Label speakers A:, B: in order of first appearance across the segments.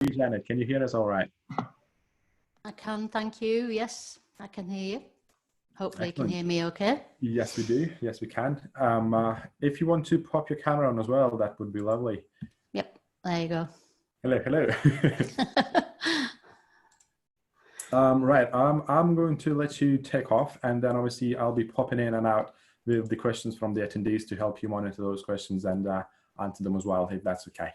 A: you, Janet? Can you hear us all right?
B: I can, thank you. Yes, I can hear you. Hopefully
A: Excellent.
B: you can hear me okay.
A: Yes, we do. Yes, we can. If you want to pop your camera on as well, that would be lovely.
B: Yep, there you go.
A: Hello, hello. Right, I'm going to let you take off, and then obviously I'll be popping in and out with the questions from the attendees to help you monitor those questions and answer them as well, if that's okay.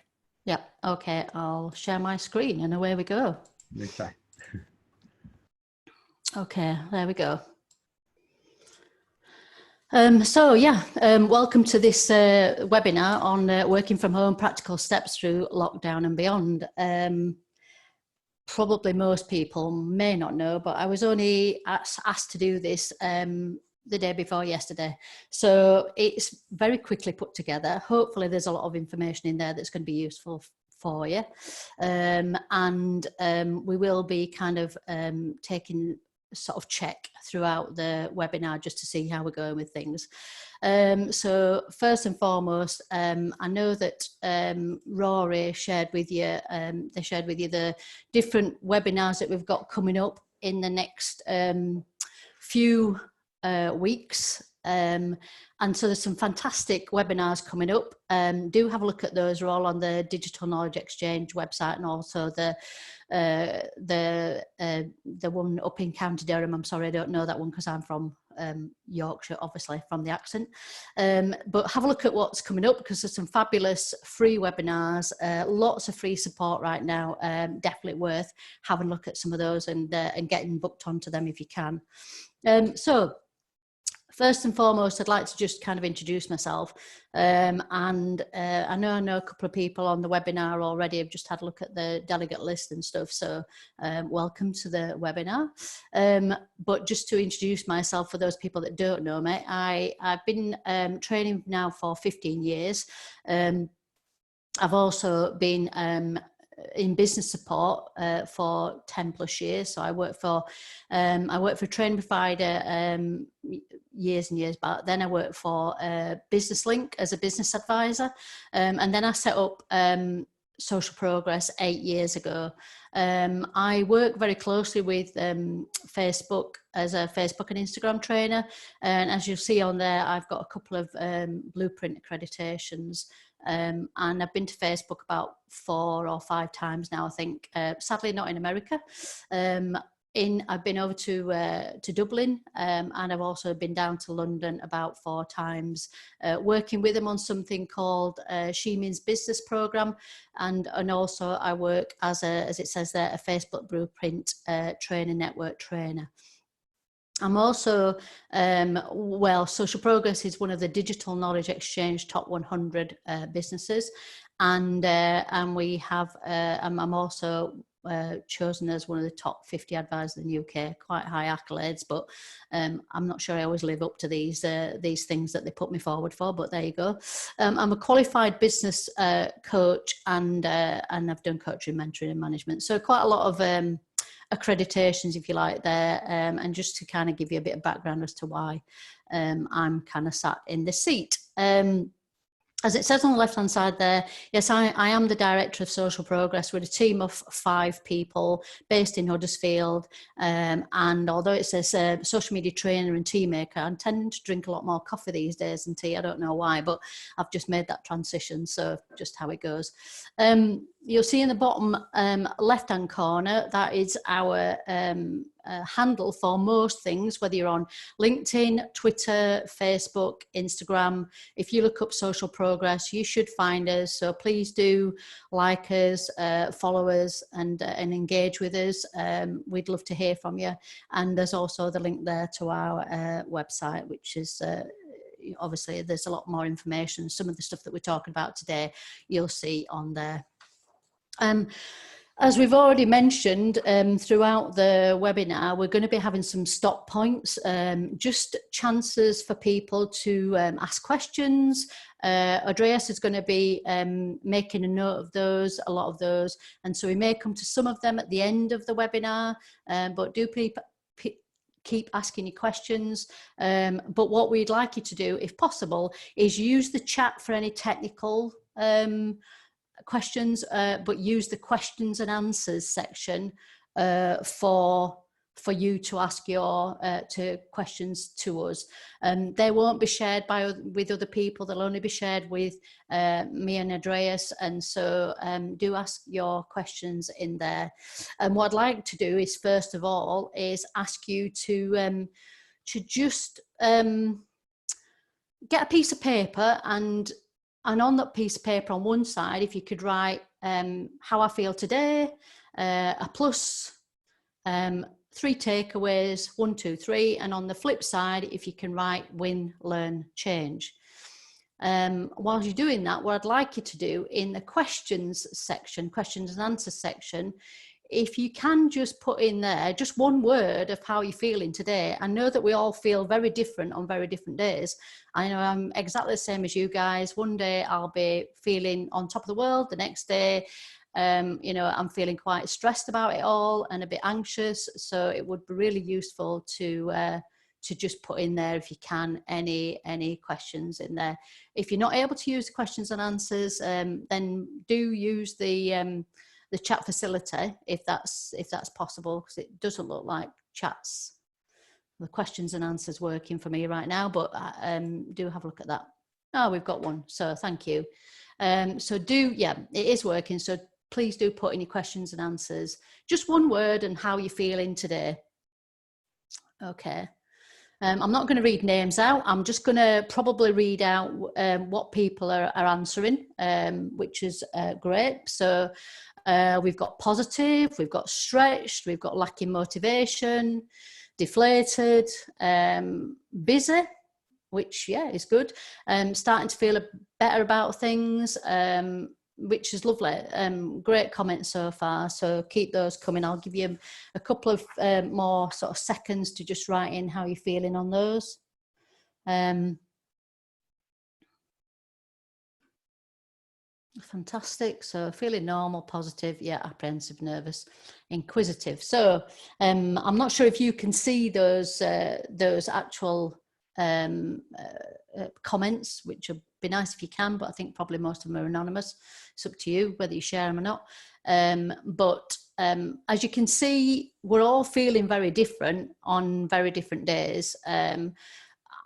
B: Yep, okay, I'll share my screen and away we go.
A: Okay.
B: Okay, there we go. Welcome to this webinar on working from home, practical steps through lockdown and beyond. Probably most people may not know, but I was only asked to do this the day before yesterday. So it's very quickly put together. Hopefully there's a lot of information in there that's going to be useful for you. We will be kind of taking sort of check throughout the webinar just to see how we're going with things. So first and foremost, I know that Rory shared with you, the different webinars that we've got coming up in the next few weeks. And so there's some fantastic webinars coming up. Do have a look at those. They're all on the Digital Knowledge Exchange website, and also the one up in County Durham. I'm sorry, I don't know that one because I'm from Yorkshire, obviously from the accent. But have a look at what's coming up, because there's some fabulous free webinars, lots of free support right now. Definitely worth having a look at some of those and getting booked onto them if you can. First and foremost, I'd like to just kind of introduce myself. I know a couple of people on the webinar already. I've just had a look at the delegate list and stuff. So welcome to the webinar. But just to introduce myself for those people that don't know me, I've been training now for 15 years. I've also been in business support for 10 plus years. So I worked for a training provider years and years back. Then I worked for Business Link as a business advisor. And then I set up Social Progress 8 years ago. I work very closely with Facebook as a Facebook and Instagram trainer. And as you'll see on there, I've got a couple of Blueprint accreditations. And I've been to Facebook about 4 or 5 times now, I think. Sadly, not in America. I've been over to Dublin, and I've also been down to London about 4 times, working with them on something called She Means Business program, and also I work as it says there, a Facebook Blueprint training network trainer. I'm also, Social Progress is one of the Digital Knowledge Exchange top 100 businesses, and we have, I'm also chosen as one of the top 50 advisors in the UK. Quite high accolades, but I'm not sure I always live up to these things that they put me forward for, but there you go. I'm a qualified business coach, and I've done coaching, mentoring and management. So quite a lot of accreditations, if you like, there, and just to kind of give you a bit of background as to why I'm kind of sat in this seat. As it says on the left-hand side there, yes, I am the Director of Social Progress with a team of 5 people based in Huddersfield. And although it says social media trainer and tea maker, I'm tending to drink a lot more coffee these days than tea. I don't know why, but I've just made that transition, so just how it goes. You'll see in the bottom left-hand corner, that is our handle for most things, whether you're on LinkedIn, Twitter, Facebook, Instagram. If you look up Social Progress, you should find us. So please do like us, follow us, and engage with us. We'd love to hear from you. And there's also the link there to our website, which is obviously there's a lot more information. Some of the stuff that we're talking about today, you'll see on there. As we've already mentioned throughout the webinar, we're going to be having some stop points, just chances for people to ask questions. Andreas is going to be making a note of those, a lot of those, and so we may come to some of them at the end of the webinar, but do keep asking your questions. But what we'd like you to do, if possible, is use the chat for any technical questions, but use the questions and answers section for you to ask your questions to us. They won't be shared with other people. They'll only be shared with me and Andreas. And so do ask your questions in there. And what I'd like to do is, first of all, is ask you to just get a piece of paper, and on that piece of paper on one side, if you could write how I feel today, a plus, 3 takeaways, 1, 2, 3, and on the flip side, if you can write win, learn, change. While you're doing that, what I'd like you to do in the questions section, questions and answers section, if you can just put in there just one word of how you're feeling today. I know that we all feel very different on very different days. I know I'm exactly the same as you guys. One day I'll be feeling on top of the world, the next day I'm feeling quite stressed about it all and a bit anxious. So it would be really useful to just put in there, if you can, any questions in there. If you're not able to use the questions and answers, then do use the chat facility if that's possible, because it doesn't look like the questions and answers working for me right now, but do have a look at that. Oh, we've got one, so thank you. It is working, so please do put in your questions and answers, just one word and how you're feeling today. Okay. I'm not going to read names out. I'm just going to probably read out what people are answering, which is great. So we've got positive, we've got stretched, we've got lacking motivation, deflated, busy, which, yeah, is good. Starting to feel better about things, which is lovely. Great comments so far, so keep those coming. I'll give you a couple of more sort of seconds to just write in how you're feeling on those. Fantastic. So feeling normal, positive, yeah, apprehensive, nervous, inquisitive. So I'm not sure if you can see those actual comments, which would be nice if you can, but I think probably most of them are anonymous. It's up to you whether you share them or not. But as you can see, we're all feeling very different on very different days.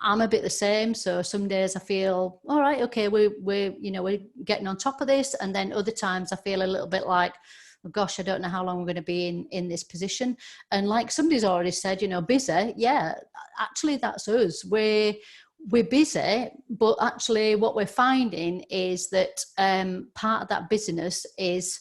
B: I'm a bit the same. So some days I feel, all right, okay, we're getting on top of this. And then other times I feel a little bit like, oh gosh, I don't know how long we're going to be in this position. And like somebody's already said, busy. Yeah, actually that's us. We're busy, but actually what we're finding is that part of that busyness is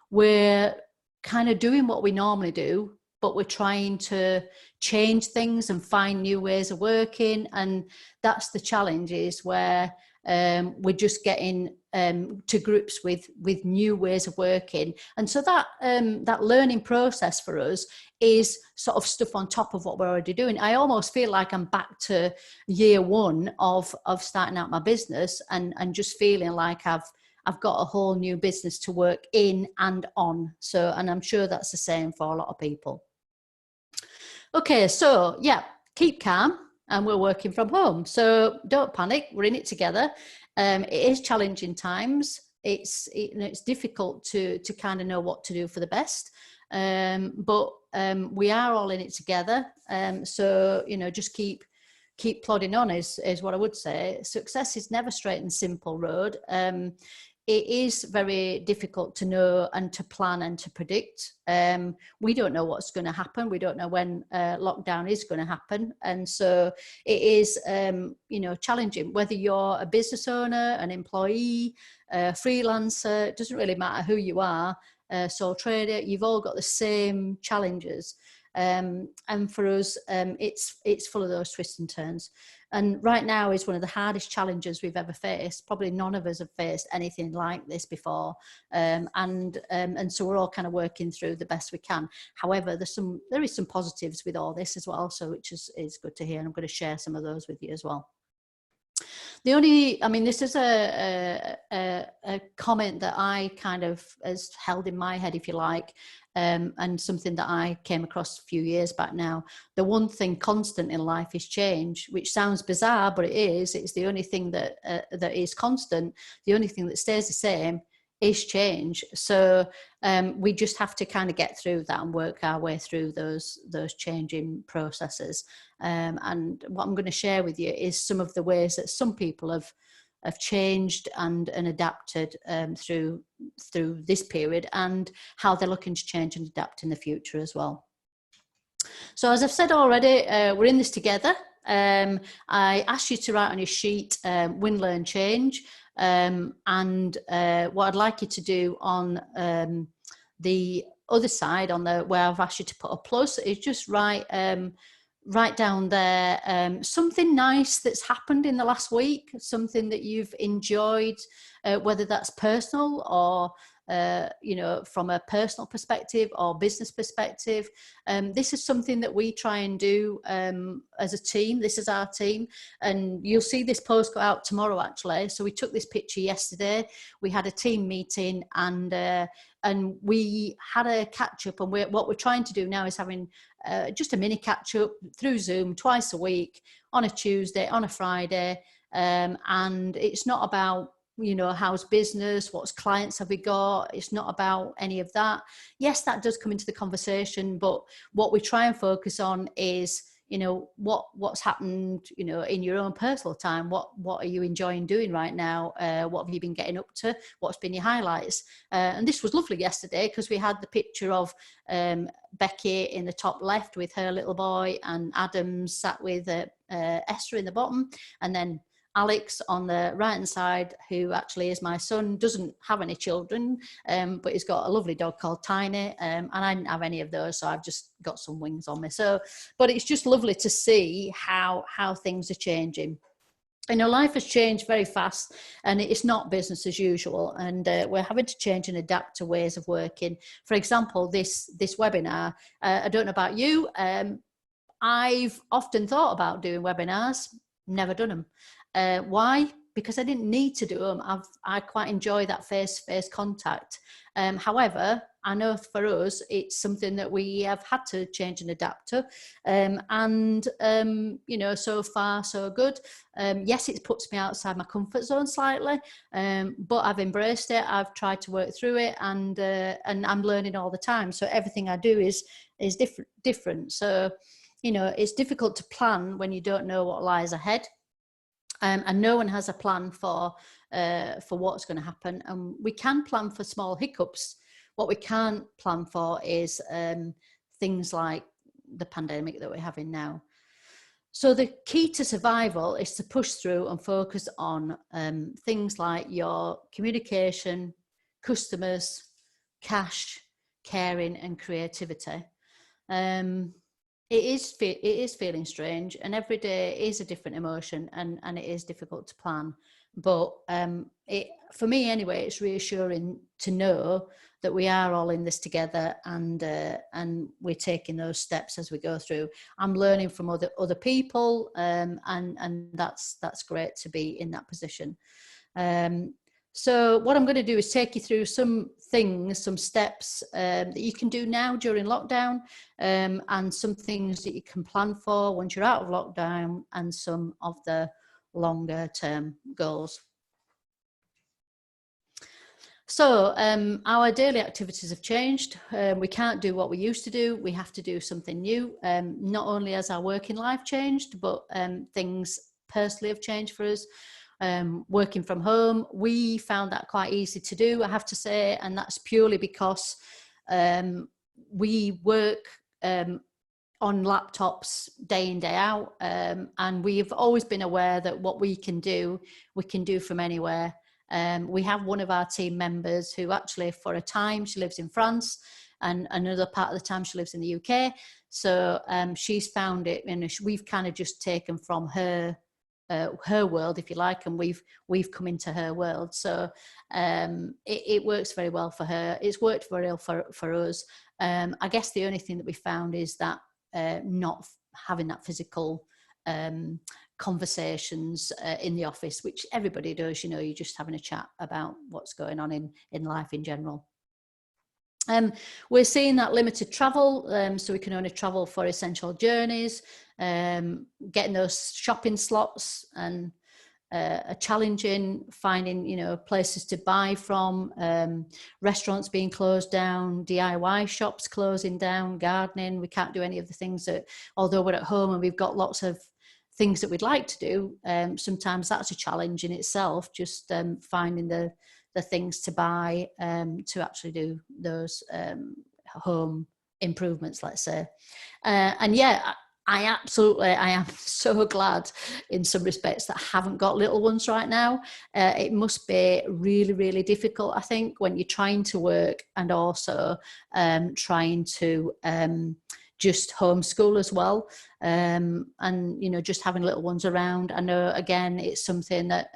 B: we're kind of doing what we normally do, but we're trying to change things and find new ways of working. And that's the challenge, is where we're just getting to grips with new ways of working. And so that learning process for us is sort of stuff on top of what we're already doing. I almost feel like I'm back to year one of starting out my business and just feeling like I've got a whole new business to work in and on. So, and I'm sure that's the same for a lot of people. Okay, so yeah, keep calm, and we're working from home. So don't panic, we're in it together. It is challenging times. It's difficult to kind of know what to do for the best. But we are all in it together. So, just keep plodding on is what I would say. Success is never straight and simple road. It is very difficult to know and to plan and to predict. We don't know what's going to happen. We don't know when lockdown is going to happen. And so it is, challenging. Whether you're a business owner, an employee, a freelancer, it doesn't really matter who you are, sole trader, you've all got the same challenges. And for us, it's full of those twists and turns. And right now is one of the hardest challenges we've ever faced. Probably none of us have faced anything like this before. And so we're all kind of working through the best we can. However, there is some positives with all this as well, so which is good to hear. And I'm going to share some of those with you as well. This is a comment that I kind of has held in my head, if you like, and something that I came across a few years back now. The one thing constant in life is change, which sounds bizarre, but it is. It's the only thing that is constant. The only thing that stays the same is change. So we just have to kind of get through that and work our way through those changing processes. And what I'm going to share with you is some of the ways that some people have changed and adapted through this period, and how they're looking to change and adapt in the future as well. So as I've said already, we're in this together. I asked you to write on your sheet, win, learn, change. And what I'd like you to do on the other side, on the where I've asked you to put a plus, is just write down there something nice that's happened in the last week, something that you've enjoyed, whether that's personal or from a personal perspective or business perspective. This is something that we try and do as a team. This is our team, and you'll see this post go out tomorrow, actually. So we took this picture yesterday. We had a team meeting, and we had a catch up. And what we're trying to do now is having just a mini catch up through Zoom twice a week, on a Tuesday, on a Friday, and it's not about how's business, what's clients have we got. It's not about any of that. Yes, that does come into the conversation, but what we try and focus on is, what's happened, in your own personal time. What are you enjoying doing right now? What have you been getting up to? What's been your highlights? And this was lovely yesterday, because we had the picture of Becky in the top left with her little boy, and Adam sat with Esther in the bottom, and then Alex on the right hand side, who actually is my son, doesn't have any children, but he's got a lovely dog called Tiny, and I didn't have any of those, so I've just got some wings on me. So, but it's just lovely to see how things are changing. Life has changed very fast, and it's not business as usual, and we're having to change and adapt to ways of working. For example, this webinar, I don't know about you, I've often thought about doing webinars, never done them. Why? Because I didn't need to do them. I quite enjoy that face-to-face contact. However, I know for us, it's something that we have had to change and adapt to. So far, so good. Yes, it puts me outside my comfort zone slightly, but I've embraced it. I've tried to work through it, and I'm learning all the time. So everything I do is different. So, it's difficult to plan when you don't know what lies ahead. And no one has a plan for what's going to happen. And we can plan for small hiccups. What we can't plan for is things like the pandemic that we're having now. So the key to survival is to push through and focus on things like your communication, customers, cash, caring, and creativity. It is feeling strange, and every day is a different emotion, and it is difficult to plan. But for me anyway, it's reassuring to know that we are all in this together, and we're taking those steps as we go through. I'm learning from other people, and that's great to be in that position. So what I'm going to do is take you through some things, some steps that you can do now during lockdown, and some things that you can plan for once you're out of lockdown, and some of the longer term goals. So our daily activities have changed. We can't do what we used to do. We have to do something new. Not only has our working life changed, but things personally have changed for us. Working from home, we found that quite easy to do, I have to say, and that's purely because we work on laptops day in, day out, and we've always been aware that what we can do from anywhere. We have one of our team members who actually, for a time, she lives in France, and another part of the time she lives in the UK. So she's found it, and we've kind of just taken from her world, if you like, and we've come into her world. So it works very well for her. It's worked very well for us. I guess the only thing that we found is that not having that physical conversations in the office, which everybody does. You're just having a chat about what's going on in life in general. We're seeing that limited travel, so we can only travel for essential journeys, getting those shopping slots and challenging, finding, you know, places to buy from, restaurants being closed down, DIY shops closing down, gardening. We can't do any of the things that, although we're at home and we've got lots of things that we'd like to do, sometimes that's a challenge in itself, just finding the things to buy to actually do those home improvements, let's say. And yeah, I am so glad in some respects that I haven't got little ones right now. It must be really, really difficult, I think, when you're trying to work and also trying to just homeschool as well. And, you know, just having little ones around. I know, again, it's something that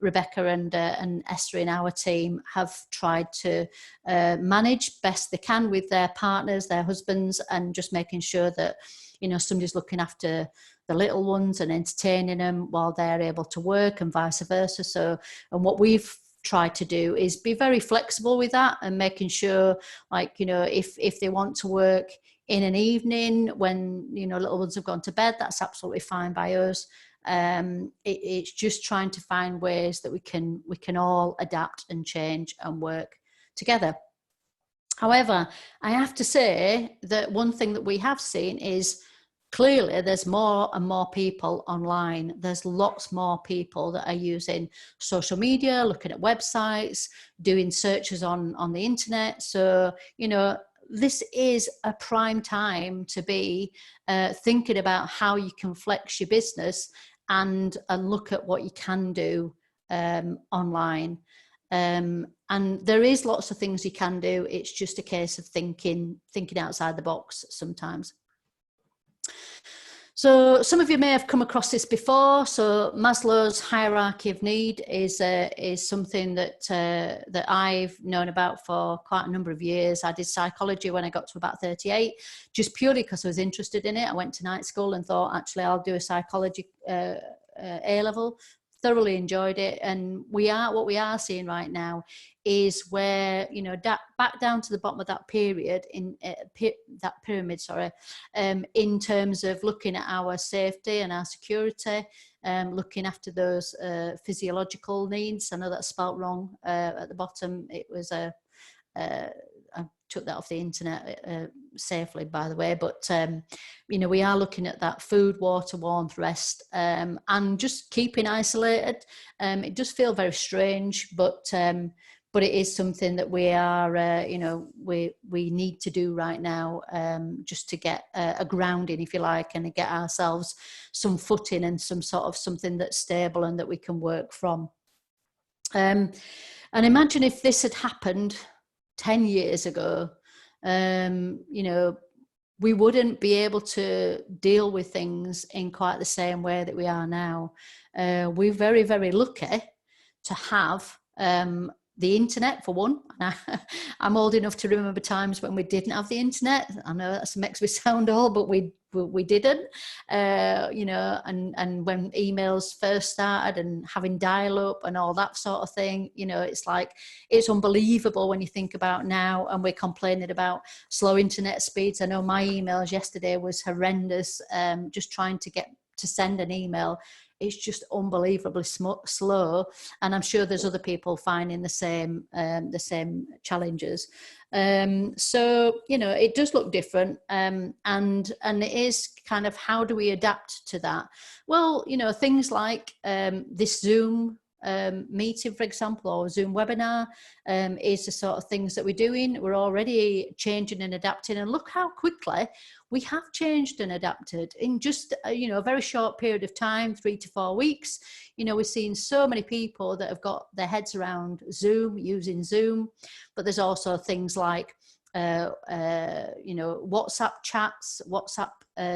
B: Rebecca and Esther in our team have tried to manage best they can with their partners, their husbands, and just making sure that, you know, somebody's looking after the little ones and entertaining them while they're able to work, and vice versa. So, and what we've tried to do is be very flexible with that, and making sure, like, you know, if they want to work in an evening when, you know, little ones have gone to bed, that's absolutely fine by us. It's just trying to find ways that we can all adapt and change and work together. However, I have to say that one thing that we have seen is clearly there's more and more people online. There's lots more people that are using social media, looking at websites, doing searches on the internet. So, you know, this is a prime time to be thinking about how you can flex your business and look at what you can do online. And there is lots of things you can do. It's just a case of thinking outside the box sometimes. So some of you may have come across this before. So Maslow's hierarchy of need is something that I've known about for quite a number of years. I did psychology when I got to about 38, just purely because I was interested in it. I went to night school and thought, actually, I'll do a psychology A-level. Thoroughly enjoyed it. And what we are seeing right now is where, you know, back down to the bottom of that period, in that pyramid, in terms of looking at our safety and our security, looking after those physiological needs. I know that's spelt wrong at the bottom. It was I took that off the internet safely, by the way, but you know, we are looking at that food, water, warmth, rest, and just keeping isolated. It does feel very strange, but it is something that we are, you know, we need to do right now, just to get a grounding, if you like, and to get ourselves some footing and some sort of something that's stable and that we can work from. And imagine if this had happened 10 years ago, you know, we wouldn't be able to deal with things in quite the same way that we are now. We're very, very lucky to have the internet, for one. I'm old enough to remember times when we didn't have the internet. I know that makes me sound old, but we didn't, you know, and when emails first started and having dial-up and all that sort of thing, you know, it's like, it's unbelievable when you think about now, and we're complaining about slow internet speeds. I know my emails yesterday was horrendous, just trying to send an email. It's just unbelievably slow, and I'm sure there's other people finding the same challenges. So, you know, it does look different, and it is kind of, how do we adapt to that? Well, you know, things like this Zoom meeting, for example, or Zoom webinar is the sort of things that we're doing. We're already changing and adapting, and look how quickly we have changed and adapted in just you know, a very short period of time, 3 to 4 weeks. You know, we're seeing so many people that have got their heads around Zoom, using Zoom, but there's also things like you know, WhatsApp chats, WhatsApp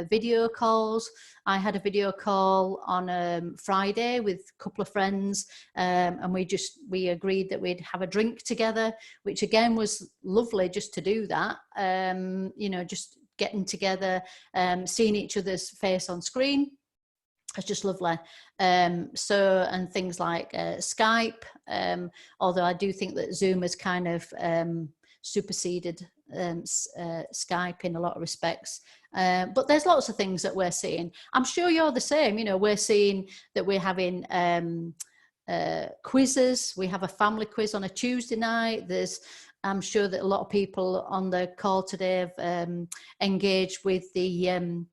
B: video calls. I had a video call on Friday with a couple of friends, and we agreed that we'd have a drink together, which again was lovely just to do that. You know, just getting together, seeing each other's face on screen. It's just lovely. So, and things like Skype, although I do think that Zoom has kind of superseded Skype in a lot of respects. But there's lots of things that we're seeing. I'm sure you're the same. You know, we're seeing that we're having quizzes. We have a family quiz on a Tuesday night. I'm sure that a lot of people on the call today have engaged with the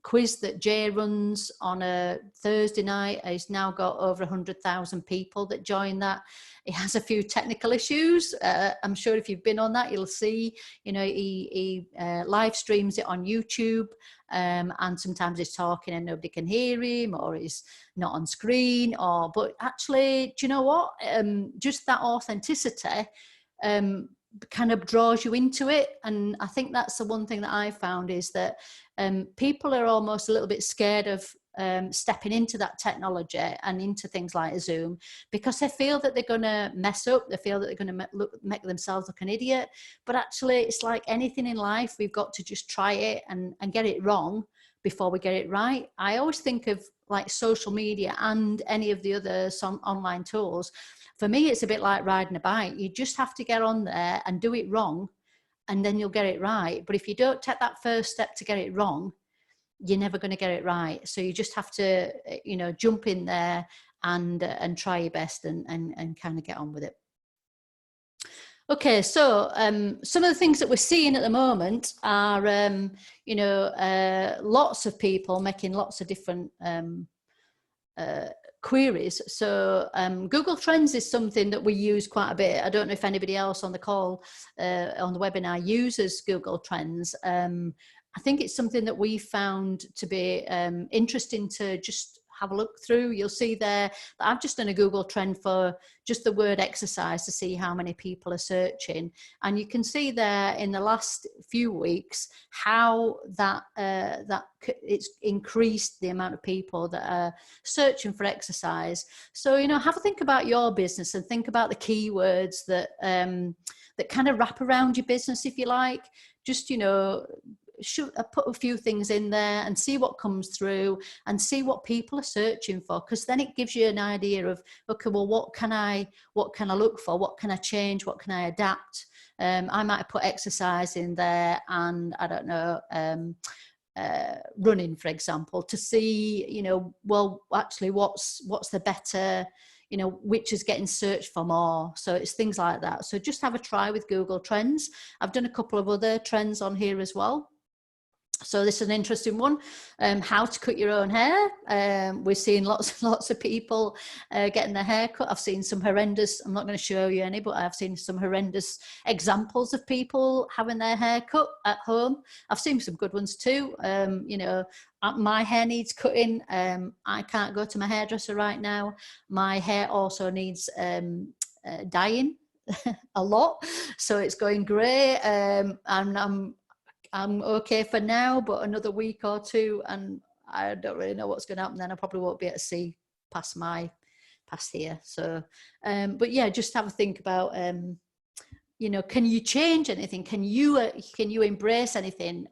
B: quiz that Jay runs on a Thursday night. He's now got over 100,000 people that join that. It has a few technical issues. I'm sure if you've been on that, you'll see, you know, he live streams it on YouTube, and sometimes he's talking and nobody can hear him, or he's not on screen, but actually, do you know what? Just that authenticity kind of draws you into it. And I think that's the one thing that I found is that people are almost a little bit scared of stepping into that technology and into things like Zoom, because they feel that they're going to mess up. They feel that they're going to make themselves look an idiot. But actually, it's like anything in life, we've got to just try it and get it wrong before we get it right. I always think of like social media and any of the other online tools. For me, it's a bit like riding a bike. You just have to get on there and do it wrong, and then you'll get it right. But if you don't take that first step to get it wrong, you're never going to get it right. So you just have to, you know, jump in there and try your best and kind of get on with it. Okay, so some of the things that we're seeing at the moment are, you know, lots of people making lots of different queries. So Google Trends is something that we use quite a bit. I don't know if anybody else on the call, on the webinar, uses Google Trends. I think it's something that we found to be interesting to just have a look through. You'll see there that I've just done a Google Trend for just the word exercise to see how many people are searching. And you can see there in the last few weeks how that it's increased the amount of people that are searching for exercise. So, you know, have a think about your business and think about the keywords that that kind of wrap around your business, if you like. Just, you know, put a few things in there and see what comes through and see what people are searching for, because then it gives you an idea of, okay, well, what can I look for, what can I change, what can I adapt. I might have put exercise in there and I don't know, running, for example, to see, you know, well, actually what's the better, you know, which is getting searched for more. So it's things like that. So just have a try with Google Trends. I've done a couple of other trends on here as well. So this is an interesting one, how to cut your own hair. We're seeing lots of people getting their hair cut. I've seen some horrendous, I'm not going to show you any, but I've seen some horrendous examples of people having their hair cut at home. I've seen some good ones too. You know, my hair needs cutting. I can't go to my hairdresser right now. My hair also needs dyeing a lot. So it's going grey, and I'm okay for now, but another week or two, and I don't really know what's going to happen. Then I probably won't be able to see past here. So, but yeah, just have a think about, you know, can you change anything? Can you embrace anything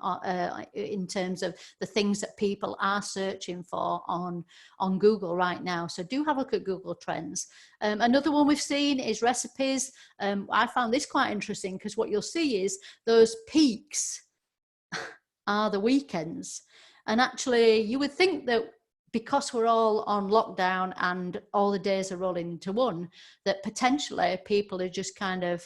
B: in terms of the things that people are searching for on Google right now? So do have a look at Google Trends. Another one we've seen is recipes. I found this quite interesting because what you'll see is those peaks are the weekends. And actually you would think that because we're all on lockdown and all the days are rolling into one, that potentially people are just kind of,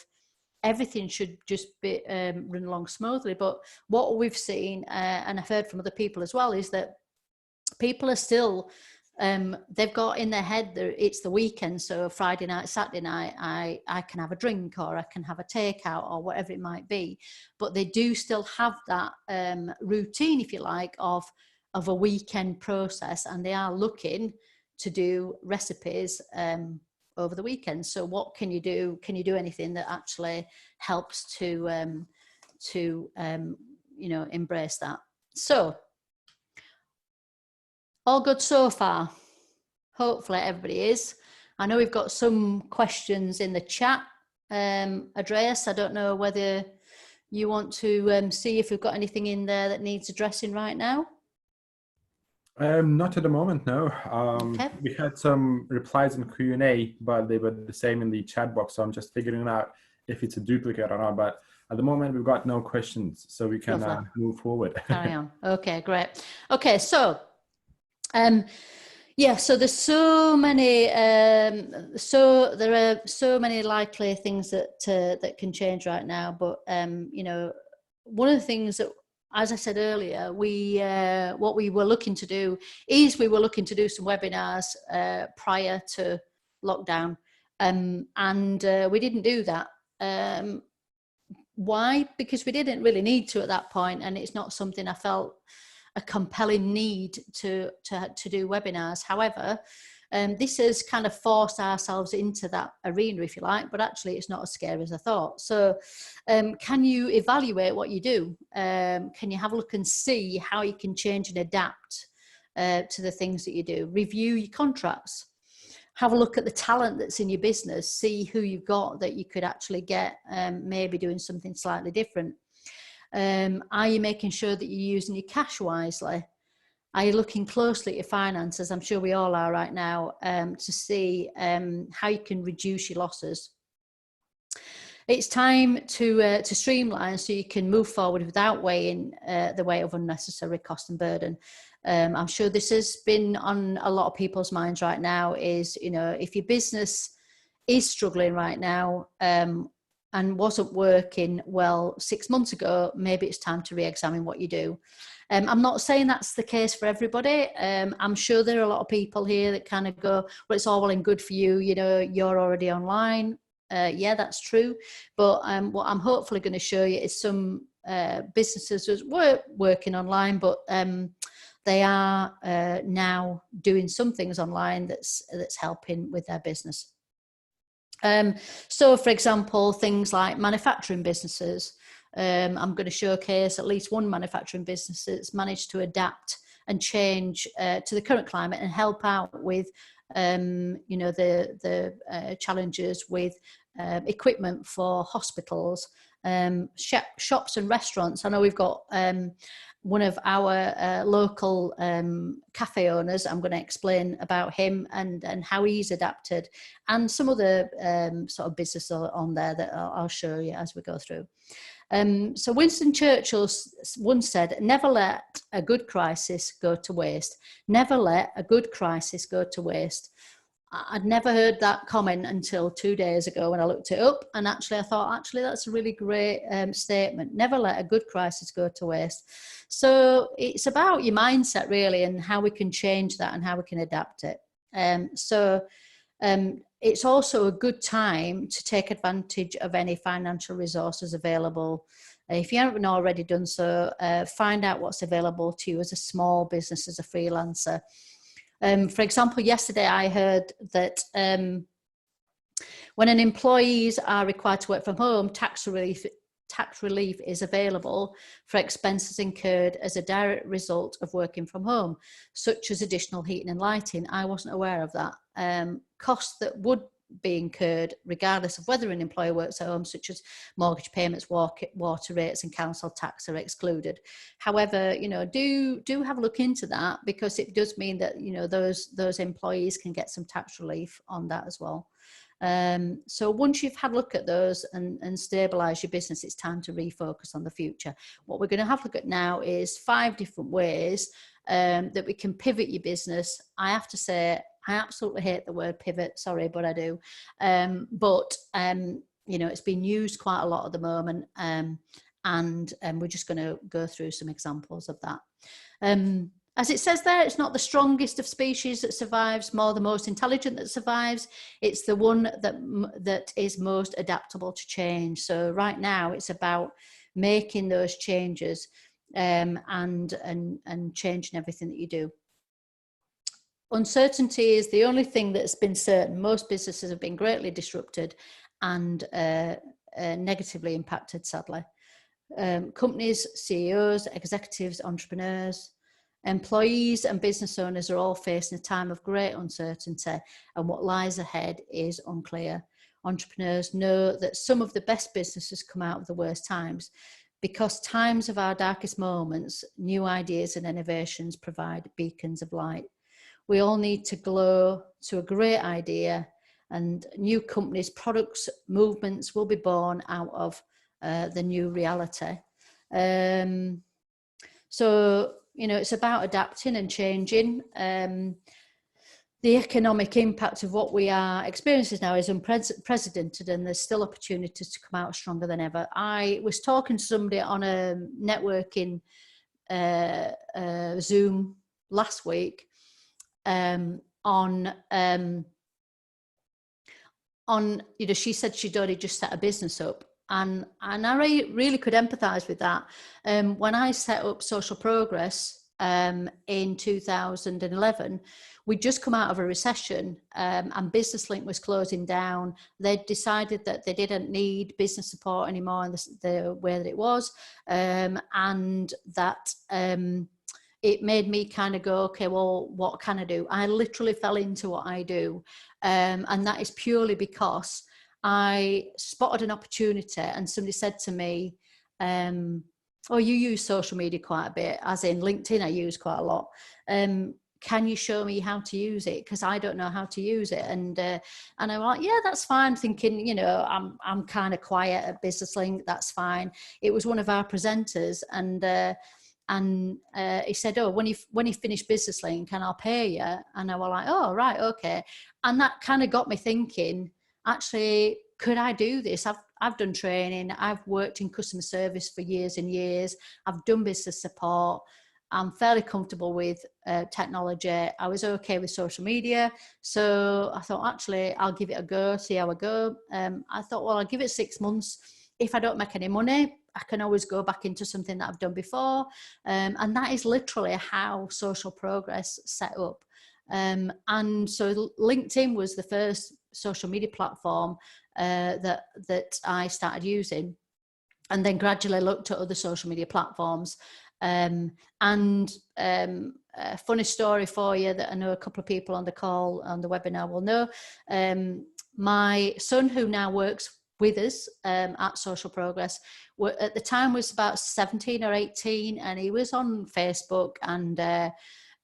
B: everything should just be run along smoothly. But what we've seen, and I've heard from other people as well, is that people are still, they've got in their head that it's the weekend, so Friday night, Saturday night, I can have a drink or I can have a takeout or whatever it might be, but they do still have that routine, if you like, of a weekend process, and they are looking to do recipes over the weekend. So what can you do? Can you do anything that actually helps to you know, embrace that? So all good so far. Hopefully everybody is. I know we've got some questions in the chat. Andreas, I don't know whether you want to see if we've got anything in there that needs addressing right now.
A: Not at the moment, no.
B: Okay.
A: We had some replies in Q&A, but they were the same in the chat box. So I'm just figuring out if it's a duplicate or not, but at the moment we've got no questions, so we can move forward.
B: Carry on. Okay, great. Okay, so yeah, so there's so many, so there are so many likely things that that can change right now. But you know, one of the things that, as I said earlier, what we were looking to do is we were looking to do some webinars prior to lockdown, and we didn't do that. Why? Because we didn't really need to at that point, and it's not something I felt a compelling need to do webinars. However, this has kind of forced ourselves into that arena, if you like, but actually it's not as scary as I thought. So can you evaluate what you do? Can you have a look and see how you can change and adapt to the things that you do? Review your contracts. Have a look at the talent that's in your business. See who you've got that you could actually get maybe doing something slightly different. Are you making sure that you're using your cash wisely? Are you looking closely at your finances? I'm sure we all are right now, to see how you can reduce your losses. It's time to streamline so you can move forward without weighing the weight of unnecessary cost and burden. I'm sure this has been on a lot of people's minds right now is, you know, if your business is struggling right now and wasn't working well 6 months ago, maybe it's time to re-examine what you do. I'm not saying that's the case for everybody. I'm sure there are a lot of people here that kind of go, well, it's all well and good for you, you know, you're already online. Yeah, that's true. But what I'm hopefully going to show you is some businesses that were working online, but they are now doing some things online that's helping with their business. So, for example, things like manufacturing businesses. I'm going to showcase at least one manufacturing business that's managed to adapt and change to the current climate and help out with, you know, the challenges with equipment for hospitals, shops and restaurants. I know we've got one of our local cafe owners. I'm going to explain about him and how he's adapted, and some other sort of business on there that I'll show you as we go through. So Winston Churchill once said, never let a good crisis go to waste. Never let a good crisis go to waste. I'd never heard that comment until 2 days ago when I looked it up, and actually I thought, actually that's a really great statement. Never let a good crisis go to waste. So it's about your mindset really, and how we can change that and how we can adapt it. It's also a good time to take advantage of any financial resources available. If you haven't already done so, find out what's available to you as a small business, as a freelancer. For example, yesterday I heard that when employees are required to work from home, tax relief is available for expenses incurred as a direct result of working from home, such as additional heating and lighting. I wasn't aware of that. Costs that would be incurred regardless of whether an employer works at home, such as mortgage payments, water rates and council tax, are excluded. However, you know, do have a look into that, because it does mean that, you know, those employees can get some tax relief on that as well. So once you've had a look at those and stabilize your business, it's time to refocus on the future. What we're going to have a look at now is 5 different ways that we can pivot your business. I have to say, I absolutely hate the word pivot, sorry, but I do. You know, it's been used quite a lot at the moment, and we're just going to go through some examples of that. As it says there, it's not the strongest of species that survives, more the most intelligent that survives. It's the one that is most adaptable to change. So right now it's about making those changes and changing everything that you do. Uncertainty is the only thing that's been certain. Most businesses have been greatly disrupted and negatively impacted, sadly. Companies, CEOs, executives, entrepreneurs, employees and business owners are all facing a time of great uncertainty, and what lies ahead is unclear. Entrepreneurs know that some of the best businesses come out of the worst times, because times of our darkest moments, new ideas and innovations provide beacons of light. We all need to glow to a great idea and new companies, products, movements will be born out of the new reality. So, you know, it's about adapting and changing. The economic impact of what we are experiencing now is unprecedented, and there's still opportunities to come out stronger than ever. I was talking to somebody on a networking Zoom last week on, you know, she said she'd already just set a business up. And I really could empathize with that. When I set up Social Progress in 2011, we'd just come out of a recession, and Business Link was closing down. They'd decided that they didn't need business support anymore in the way that it was, and that it made me kind of go, okay, well, what can I do? I literally fell into what I do, and that is purely because I spotted an opportunity, and somebody said to me, oh, you use social media quite a bit, as in LinkedIn I use quite a lot. Can you show me how to use it? Because I don't know how to use it. And I'm like, yeah, that's fine. Thinking, you know, I'm kind of quiet at Business Link. That's fine. It was one of our presenters, and he said, oh, when you finish Business Link, and I'll pay you. And I was like, oh, right, okay. And that kind of got me thinking, actually, could I do this? I've done training. I've worked in customer service for years and years. I've done business support. I'm fairly comfortable with technology. I was okay with social media. So I thought, actually, I'll give it a go, see how I go. I thought, well, I'll give it 6 months. If I don't make any money, I can always go back into something that I've done before. And that is literally how Social Progress set up. And so LinkedIn was the first social media platform that I started using, and then gradually looked at other social media platforms. A funny story for you that I know a couple of people on the call, on the webinar will know. My son, who now works with us at Social Progress, at the time was about 17 or 18, and he was on Facebook and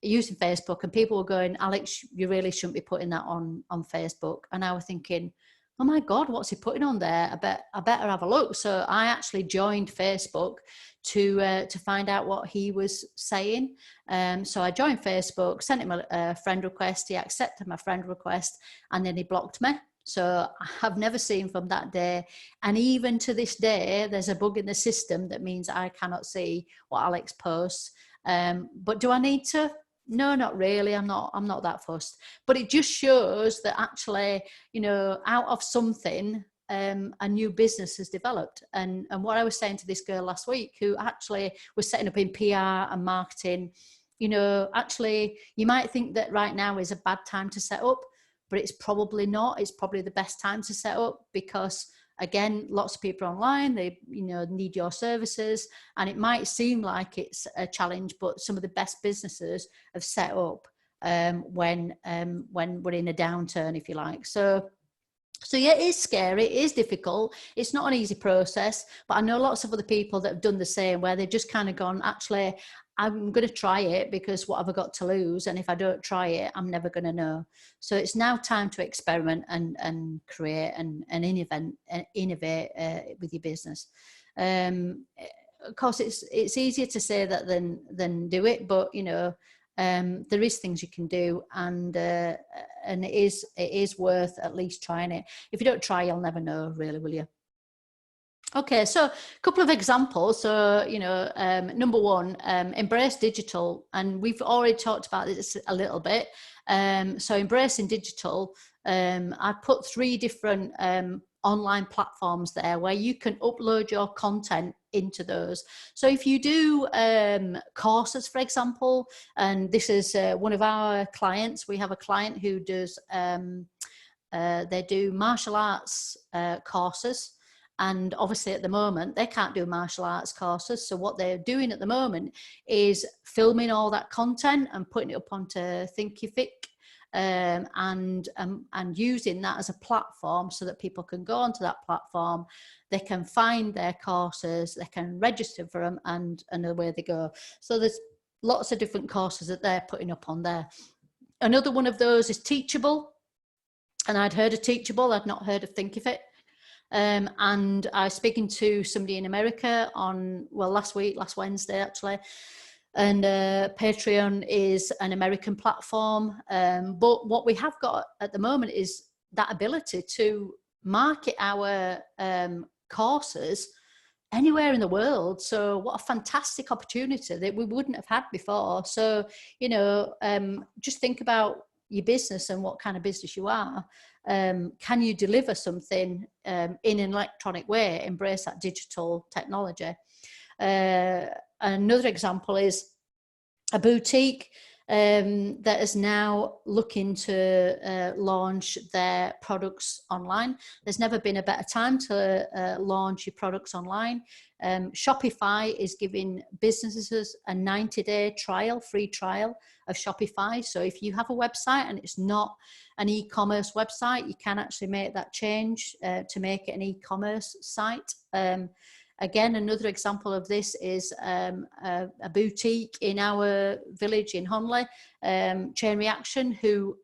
B: using Facebook, and people were going, Alex, you really shouldn't be putting that on Facebook. And I was thinking, oh my God, what's he putting on there? I better have a look. So I actually joined Facebook to find out what he was saying. So I joined Facebook, sent him a friend request. He accepted my friend request, and then he blocked me. So I've never seen from that day. And even to this day, there's a bug in the system that means I cannot see what Alex posts. But do I need to? No, not really. I'm not that fussed. But it just shows that actually, you know, out of something, a new business has developed. And what I was saying to this girl last week, who actually was setting up in PR and marketing, you know, actually, you might think that right now is a bad time to set up, but it's probably not. It's probably the best time to set up because, again, lots of people are online, they, you know, need your services, and it might seem like it's a challenge, but some of the best businesses have set up when we're in a downturn, if you like. So yeah, it is scary, it is difficult, it's not an easy process, but I know lots of other people that have done the same, where they've just kind of gone, actually, I'm going to try it because what have I got to lose? And if I don't try it, I'm never going to know. So it's now time to experiment and create and innovate with your business. Of course, it's easier to say that than do it, but you know, there is things you can do, and it is worth at least trying it. If you don't try, you'll never know, really, will you? Okay, so a couple of examples. So, you know, number one, embrace digital. And we've already talked about this a little bit. So embracing digital, I put 3 different online platforms there where you can upload your content into those. So if you do courses, for example, and this is one of our clients, we have a client who does, they do martial arts courses. And obviously at the moment, they can't do martial arts courses. So what they're doing at the moment is filming all that content and putting it up onto Thinkific, and using that as a platform so that people can go onto that platform. They can find their courses, they can register for them, and away they go. So there's lots of different courses that they're putting up on there. Another one of those is Teachable. And I'd heard of Teachable, I'd not heard of Thinkific. And I was speaking to somebody in America on, well, last Wednesday actually. And Patreon is an American platform. But what we have got at the moment is that ability to market our courses anywhere in the world. So what a fantastic opportunity that we wouldn't have had before. So, you know, just think about your business and what kind of business you are. Can you deliver something in an electronic way, embrace that digital technology? Another example is a boutique that is now looking to launch their products online. There's never been a better time to launch your products online. Shopify is giving businesses a 90-day trial, free trial of Shopify. So if you have a website and it's not an e-commerce website, you can actually make that change to make it an e-commerce site. Again, another example of this is a boutique in our village in Honley, Chain Reaction, who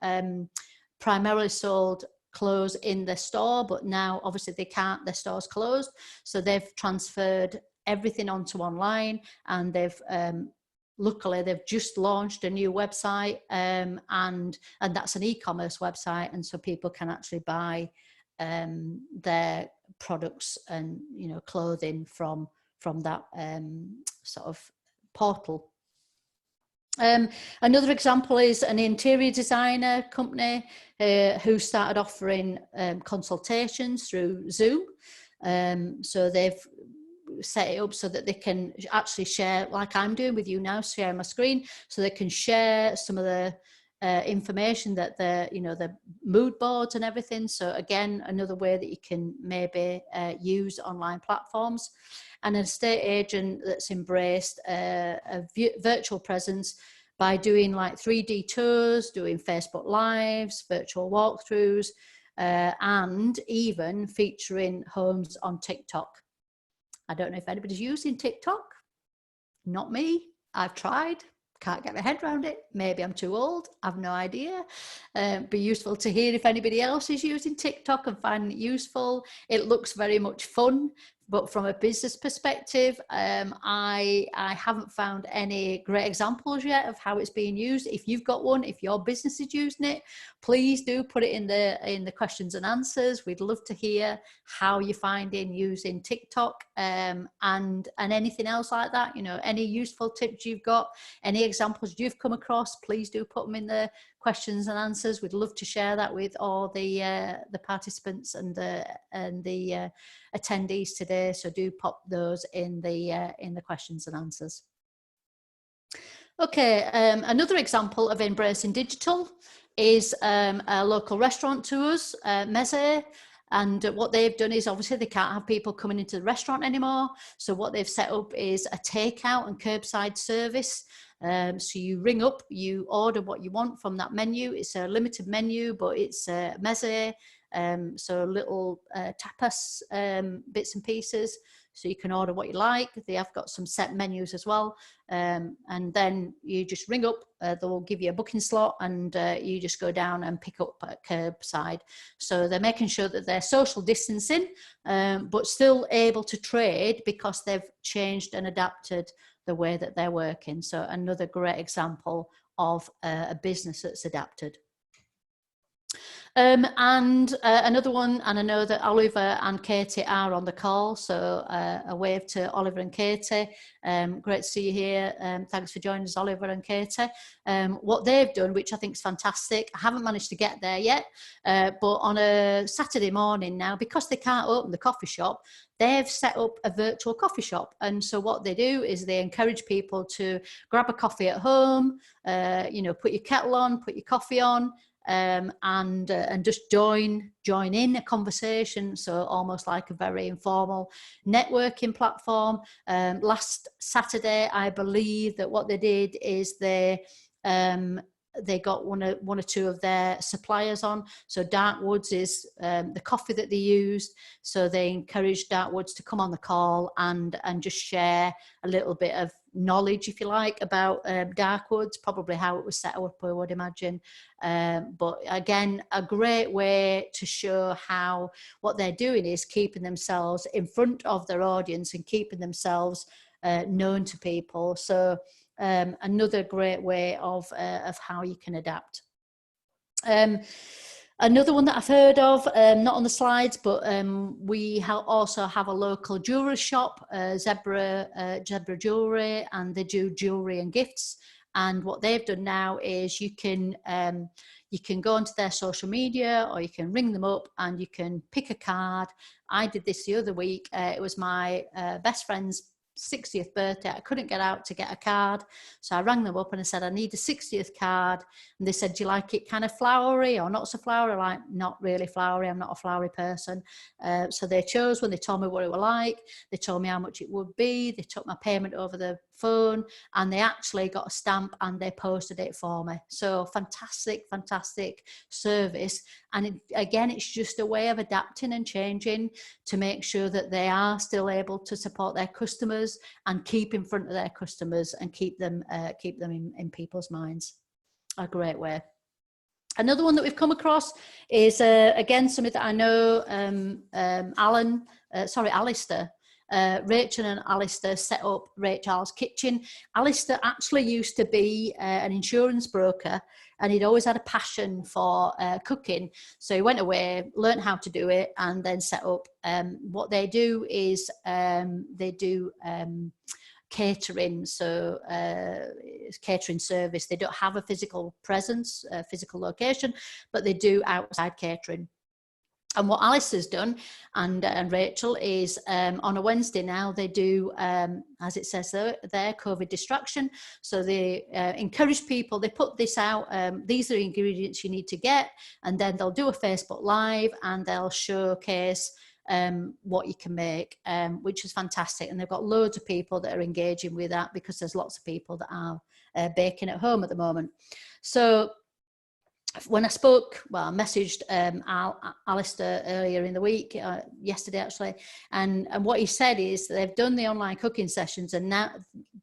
B: primarily sold clothes in their store, but now obviously they can't, their store's closed. So they've transferred everything onto online, and they've luckily they've just launched a new website, and that's an e-commerce website, and so people can actually buy their products and, you know, clothing from that sort of portal. Another example is an interior designer company who started offering consultations through Zoom. So they've set it up so that they can actually share, like I'm doing with you now, share my screen, so they can share some of the information that the mood boards and everything. So again, another way that you can maybe use online platforms. And an estate agent that's embraced a virtual presence by doing like 3D tours, doing Facebook Lives, virtual walkthroughs, and even featuring homes on TikTok. I don't know if anybody's using TikTok. Not me. I've tried. Can't get my head around it. Maybe I'm too old. I've no idea. Be useful to hear if anybody else is using TikTok and finding it useful. It looks very much fun, but from a business perspective, I haven't found any great examples yet of how it's being used. If you've got one, if your business is using it, please do put it in the questions and answers. We'd love to hear how you're finding using TikTok, and anything else like that. You know, any useful tips you've got, any examples you've come across, please do put them in the questions and answers. We'd love to share that with all the participants and the attendees today. So do pop those in the questions and answers. Okay, another example of embracing digital is a local restaurant to us, Meze. And what they've done is, obviously they can't have people coming into the restaurant anymore. So what they've set up is a takeout and curbside service. So you ring up, you order what you want from that menu. It's a limited menu, but it's meze, so little tapas bits and pieces. So you can order what you like. They have got some set menus as well. And then you just ring up, they'll give you a booking slot, and you just go down and pick up at curbside. So they're making sure that they're social distancing, but still able to trade because they've changed and adapted the way that they're working. So another great example of a business that's adapted. And another one, and I know that Oliver and Katie are on the call, so a wave to Oliver and Katie. Great to see you here. Thanks for joining us, Oliver and Katie. What they've done, which I think is fantastic, I haven't managed to get there yet, but on a Saturday morning now, because they can't open the coffee shop, they've set up a virtual coffee shop. And so what they do is they encourage people to grab a coffee at home, you know, put your kettle on, put your coffee on, and just join in a conversation. So almost like a very informal networking platform. Last Saturday, I believe that what they did is they they got one or two of their suppliers on. So Darkwoods is the coffee that they used. So they encouraged Darkwoods to come on the call and just share a little bit of knowledge, if you like, about Darkwoods, probably how it was set up, I would imagine. But again, a great way to show how what they're doing is keeping themselves in front of their audience and keeping themselves known to people. So another great way of how you can adapt. Another one that I've heard of, not on the slides, but we also have a local jewellery shop, Zebra Jewellery, and they do jewellery and gifts. And what they've done now is you can go onto their social media, or you can ring them up and you can pick a card. I did this the other week. It was my best friend's 60th birthday. I couldn't get out to get a card, so I rang them up and I said I need a 60th card, and they said, do you like it kind of flowery or not so flowery? Like, not really flowery, I'm not a flowery person. So they chose when they told me what it was like, they told me how much it would be, they took my payment over the phone, and they actually got a stamp and they posted it for me. So fantastic service. And again, it's just a way of adapting and changing to make sure that they are still able to support their customers and keep in front of their customers and keep them in people's minds. A great way. Another one that we've come across is again something that I know Alistair. Rachel and Alistair set up Rachel's Kitchen. Alistair actually used to be an insurance broker, and he'd always had a passion for cooking. So he went away, learned how to do it, and then set up. What they do is they do catering, so catering service. They don't have a physical presence, a physical location, but they do outside catering. And what Alice has done, and Rachel, is on a Wednesday now, they do, as it says there, COVID distraction. So they encourage people, they put this out, these are the ingredients you need to get, and then they'll do a Facebook Live and they'll showcase what you can make, which is fantastic. And they've got loads of people that are engaging with that, because there's lots of people that are baking at home at the moment. So when I messaged Alistair earlier in the week, yesterday actually, and what he said is that they've done the online cooking sessions, and now,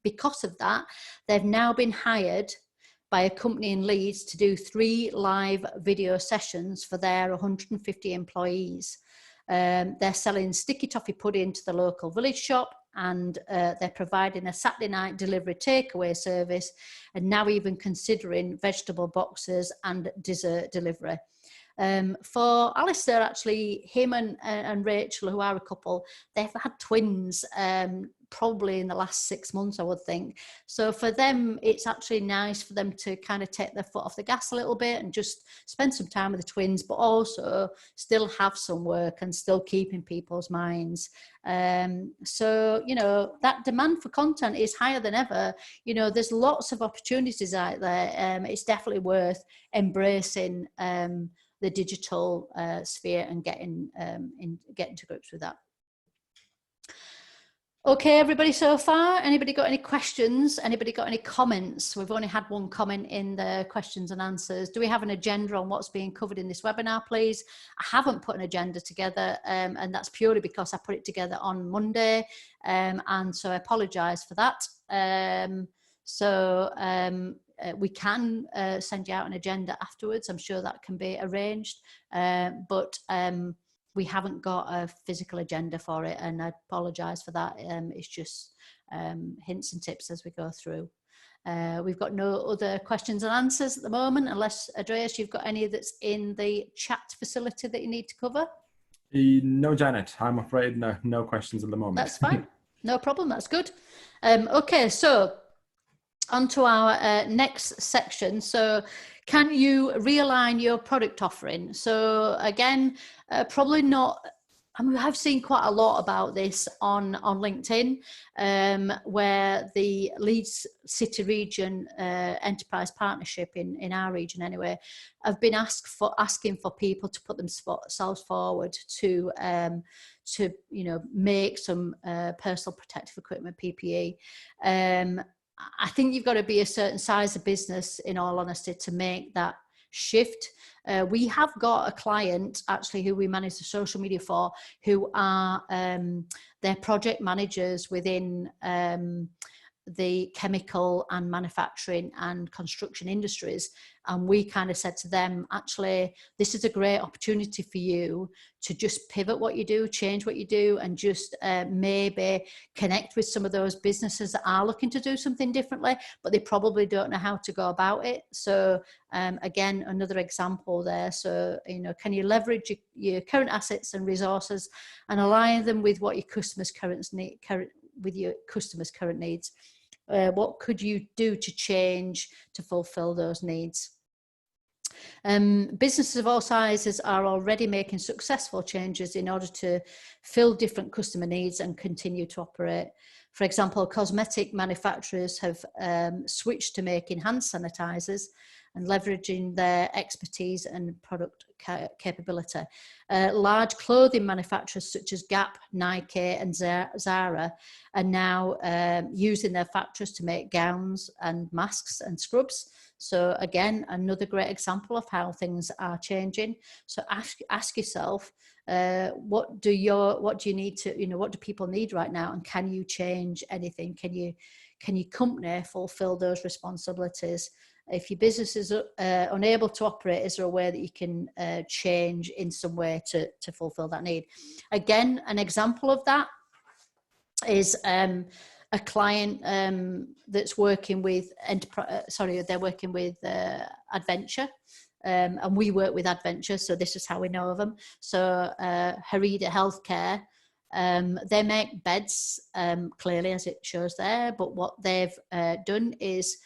B: because of that, they've now been hired by a company in Leeds to do 3 live video sessions for their 150 employees. They're selling sticky toffee pudding to the local village shop, and they're providing a Saturday night delivery takeaway service, and now even considering vegetable boxes and dessert delivery. For Alistair, actually, him and Rachel, who are a couple, they've had twins probably in the last 6 months, I would think. So for them, it's actually nice for them to kind of take their foot off the gas a little bit and just spend some time with the twins, but also still have some work and still keep in people's minds. So, you know, that demand for content is higher than ever. You know, there's lots of opportunities out there. It's definitely worth embracing the digital sphere and getting to grips with that. Okay, everybody so far, anybody got any questions? Anybody got any comments? We've only had one comment in the questions and answers. Do we have an agenda on what's being covered in this webinar, please? I haven't put an agenda together, and that's purely because I put it together on Monday, and so I apologise for that. We can send you out an agenda afterwards. I'm sure that can be arranged, but we haven't got a physical agenda for it, and I apologise for that. It's just hints and tips as we go through. We've got no other questions and answers at the moment, unless, Andreas, you've got any that's in the chat facility that you need to cover?
A: No, Janet, I'm afraid no questions at the moment.
B: That's fine. No problem. That's good. Okay, so on to our next section. So can you realign your product offering? So again, probably not, I mean, I've seen quite a lot about this on LinkedIn, where the Leeds City Region Enterprise Partnership in our region anyway, have been asking for people to put themselves forward to you know, make some personal protective equipment, PPE. I think you've got to be a certain size of business, in all honesty, to make that shift. We have got a client actually who we manage the social media for, who are they're project managers within the chemical and manufacturing and construction industries. And we kind of said to them, actually, this is a great opportunity for you to just pivot what you do, change what you do, and just maybe connect with some of those businesses that are looking to do something differently, but they probably don't know how to go about it. So again, another example there. So, you know, can you leverage your current assets and resources and align them with what your customers' current needs? What could you do to change to fulfill those needs? Businesses of all sizes are already making successful changes in order to fill different customer needs and continue to operate. For example, cosmetic manufacturers have switched to making hand sanitizers and leveraging their expertise and product capability. Large clothing manufacturers such as Gap, Nike and Zara are now using their factories to make gowns and masks and scrubs. So again, another great example of how things are changing. So ask yourself, what do you need to, you know, what do people need right now, and can you change anything? Can your company fulfill those responsibilities? If your business is unable to operate, is there a way that you can change in some way to fulfill that need? Again, an example of that is a client that's working with they're working with Adventure, and we work with Adventure, so this is how we know of them. So Harida Healthcare, they make beds, clearly as it shows there, but what they've done is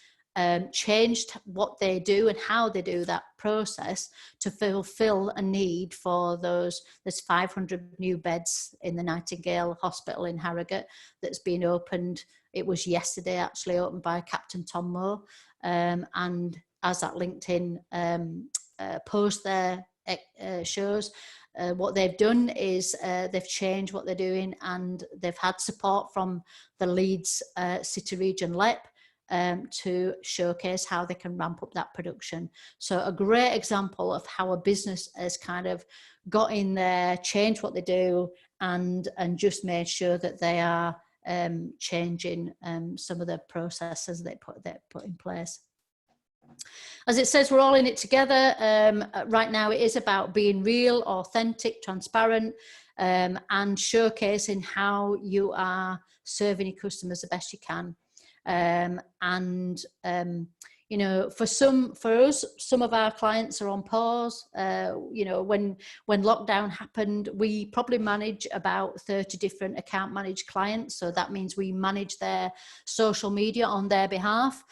B: changed what they do and how they do that process to fulfill a need for those. There's 500 new beds in the Nightingale Hospital in Harrogate that's been opened. It was yesterday actually opened by Captain Tom Moore, and as that LinkedIn post there shows, what they've done is they've changed what they're doing, and they've had support from the Leeds City Region LEP to showcase how they can ramp up that production. So a great example of how a business has kind of got in there, changed what they do, and just made sure that they are changing some of the processes they put in place. As it says, we're all in it together. Right now it is about being real, authentic, transparent, and showcasing how you are serving your customers the best you can. You know, for us, some of our clients are on pause. You know, when lockdown happened, we probably manage about 30 different account managed clients. So that means we manage their social media on their behalf.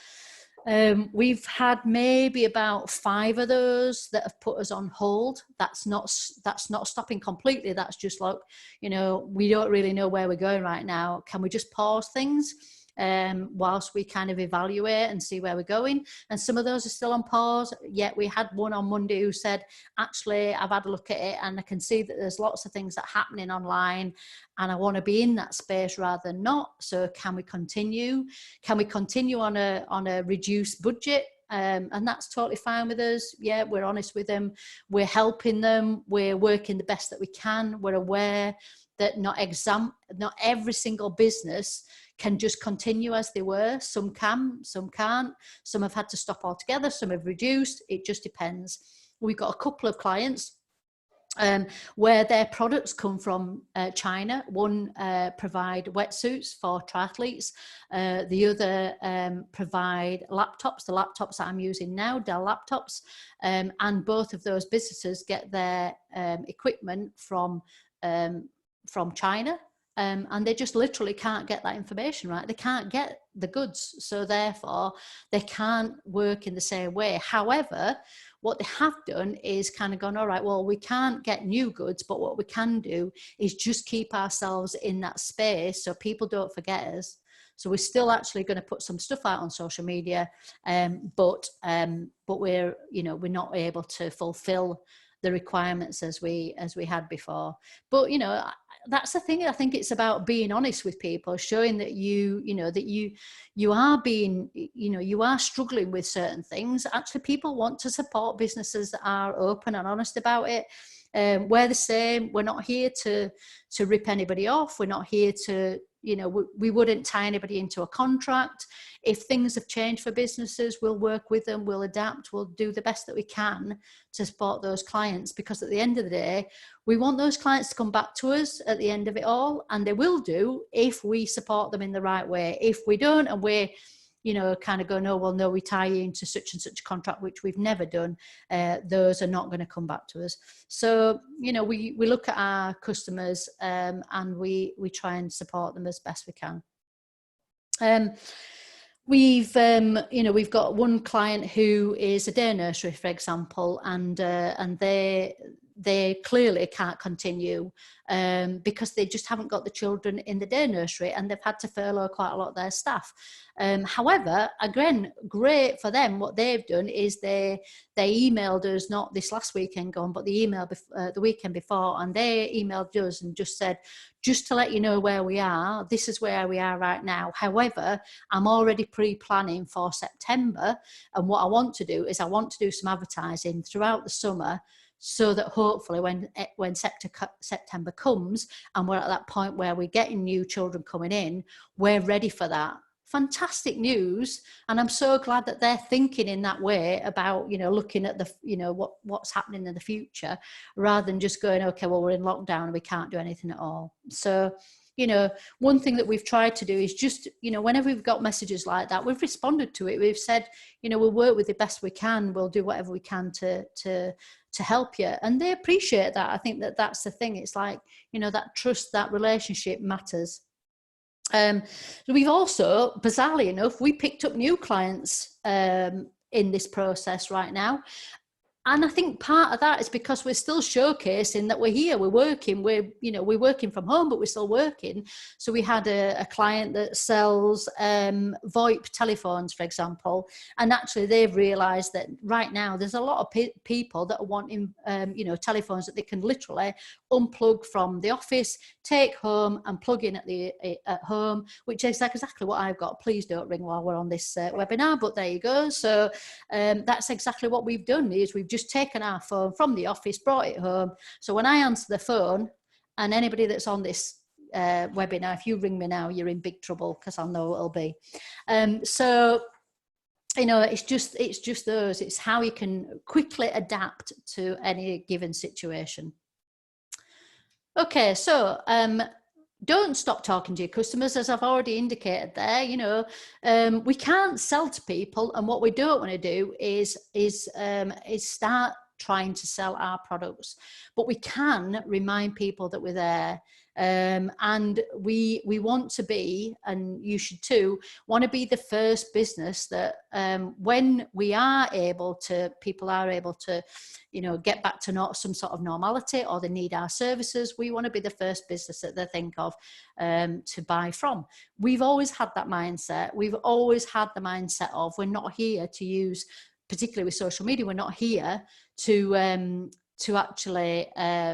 B: We've had maybe about 5 of those that have put us on hold. That's not stopping completely. That's just like, you know, we don't really know where we're going right now. Can we just pause things whilst we kind of evaluate and see where we're going? And some of those are still on pause. Yet we had one on Monday who said, actually, I've had a look at it and I can see that there's lots of things that are happening online and I want to be in that space rather than not. So can we continue? Can we continue on a reduced budget? And that's totally fine with us. Yeah, we're honest with them. We're helping them. We're working the best that we can. We're aware that not every single business can just continue as they were. Some can, some can't. Some have had to stop altogether. Some have reduced. It just depends. We've got a couple of clients where their products come from China. One provide wetsuits for triathletes. The other provide laptops, the laptops that I'm using now, Dell laptops. And both of those businesses get their equipment from China. And they just literally can't get that information, right? They can't get the goods. So therefore, they can't work in the same way. However, what they have done is kind of gone, all right, well, we can't get new goods, but what we can do is just keep ourselves in that space so people don't forget us. So we're still actually going to put some stuff out on social media, but we're not able to fulfill the requirements as we had before. But that's the thing. I think it's about being honest with people, showing that you are being, you are struggling with certain things. Actually, people want to support businesses that are open and honest about it. We're the same. We're not here to rip anybody off. We're not here to, we wouldn't tie anybody into a contract. If things have changed for businesses, we'll work with them, we'll adapt, we'll do the best that we can to support those clients, because at the end of the day, we want those clients to come back to us at the end of it all, and they will do if we support them in the right way. If we don't, and we're, kind of go, no, well, no, we tie you into such and such a contract, which we've never done, those are not going to come back to us. So, we look at our customers and we try and support them as best we can. We've got one client who is a day nursery, for example, and they clearly can't continue because they just haven't got the children in the day nursery, and they've had to furlough quite a lot of their staff. However, again, great for them. What they've done is they emailed us, not this last weekend gone, but the weekend before, and they emailed us and just said, just to let you know where we are, this is where we are right now. However, I'm already pre-planning for September, and what I want to do is I want to do some advertising throughout the summer, so that hopefully when September comes and we're at that point where we're getting new children coming in, we're ready for that. Fantastic news. And I'm so glad that they're thinking in that way about, looking at the, what's happening in the future, rather than just going, okay, well, we're in lockdown and we can't do anything at all. So, one thing that we've tried to do is just, whenever we've got messages like that, we've responded to it. We've said, we'll work with the best we can. We'll do whatever we can to help you. And they appreciate that. I think that's the thing. It's like, that trust, that relationship matters. We've also, bizarrely enough, we picked up new clients in this process right now. And I think part of that is because we're still showcasing that we're here, we're working, we're working from home, but we're still working. So we had a client that sells VoIP telephones, for example, and actually they've realised that right now there's a lot of people that are wanting, telephones that they can literally unplug from the office, take home and plug in at home, which is exactly what I've got. Please don't ring while we're on this webinar, but there you go. So that's exactly what we've done, is we've just taken our phone from the office, brought it home. So when I answer the phone, and anybody that's on this webinar, if you ring me now, you're in big trouble, because I'll know what it'll be. So it's just those. It's how you can quickly adapt to any given situation. Okay, so don't stop talking to your customers, as I've already indicated there. We can't sell to people, and what we don't want to do is start trying to sell our products, but we can remind people that we're there. And we want to be, and you should too, want to be the first business that when we are able to, people are able to, get back to some sort of normality, or they need our services, we want to be the first business that they think of to buy from. We've always had that mindset. We've always had the mindset of, we're not here to use, particularly with social media, we're not here to actually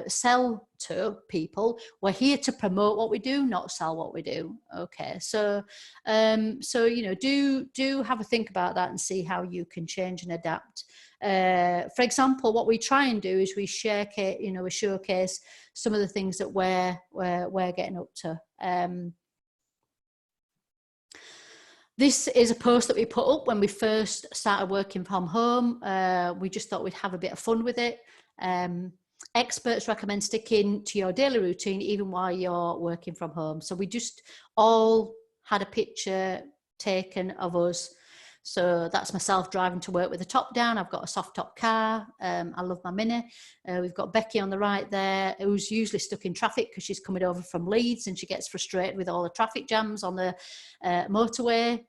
B: sell to people. We're here to promote what we do, not sell what we do. Okay, so do have a think about that and see how you can change and adapt. For example, what we try and do is we showcase some of the things that we're getting up to. This is a post that we put up when we first started working from home. We just thought we'd have a bit of fun with it. Experts recommend sticking to your daily routine even while you're working from home. So we just all had a picture taken of us. So that's myself driving to work with the top down. I've got a soft top car. I love my Mini. We've got Becky on the right there, who's usually stuck in traffic because she's coming over from Leeds and she gets frustrated with all the traffic jams on the motorway.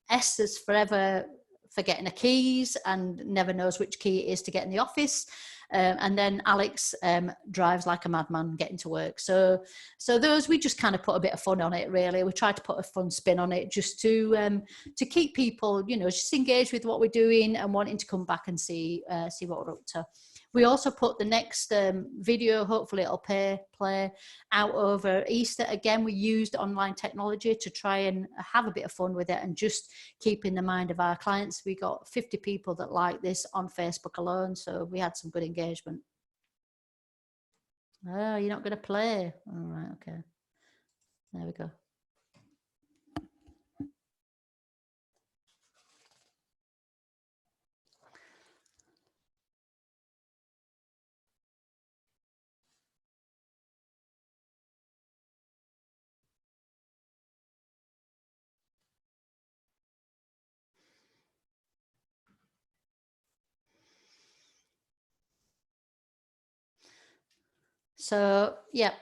B: S is forever forgetting her keys and never knows which key it is to get in the office. And then Alex drives like a madman getting to work. So those, we just kind of put a bit of fun on it, really. We try to put a fun spin on it just to keep people, just engaged with what we're doing and wanting to come back and see what we're up to. We also put the next video, hopefully it'll play out over Easter. Again, we used online technology to try and have a bit of fun with it and just keep in the mind of our clients. We got 50 people that like this on Facebook alone, so we had some good engagement. Oh, you're not going to play? All right, okay. There we go. So yeah,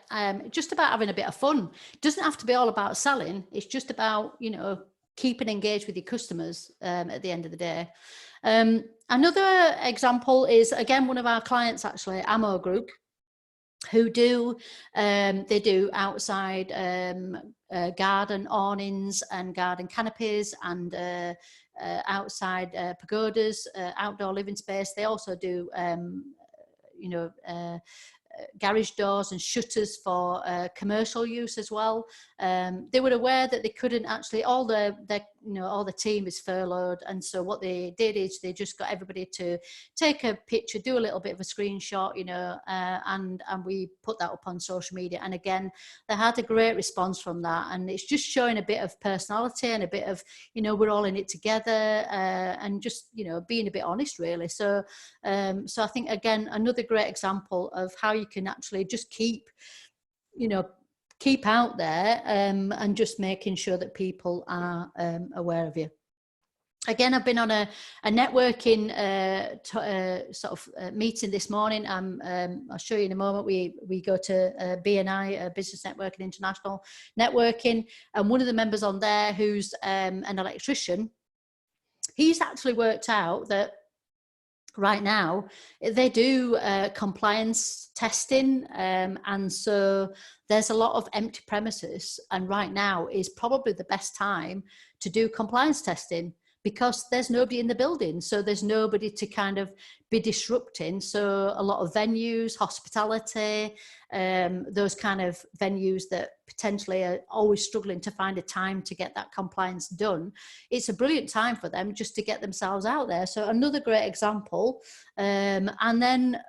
B: just about having a bit of fun. It doesn't have to be all about selling. It's just about, you know, keeping engaged with your customers at the end of the day. Another example is, again, one of our clients, actually, Ammo Group, who do, they do outside garden awnings and garden canopies and outside pagodas, outdoor living space. They also do, you know, garage doors and shutters for commercial use as well. They were aware that they couldn't actually, all the team is furloughed, and so what they did is they just got everybody to take a picture, do a little bit of a screenshot, you know, and we put that up on social media. And again, they had a great response from that, and it's just showing a bit of personality and a bit of, you know, we're all in it together, and just, you know, being a bit honest, really. So so I think, again, another great example of how you can actually just keep, you know, keep out there, and just making sure that people are aware of you. Again, I've been on a networking sort of meeting this morning. I'll show you in a moment. We go to BNI, Business Networking International Networking, and one of the members on there, who's an electrician, he's actually worked out that right now they do compliance testing, and so there's a lot of empty premises, and right now is probably the best time to do compliance testing, because there's nobody in the building, so there's nobody to kind of be disrupting. So a lot of venues, hospitality, those kind of venues that potentially are always struggling to find a time to get that compliance done, it's a brilliant time for them just to get themselves out there. So another great example. And then,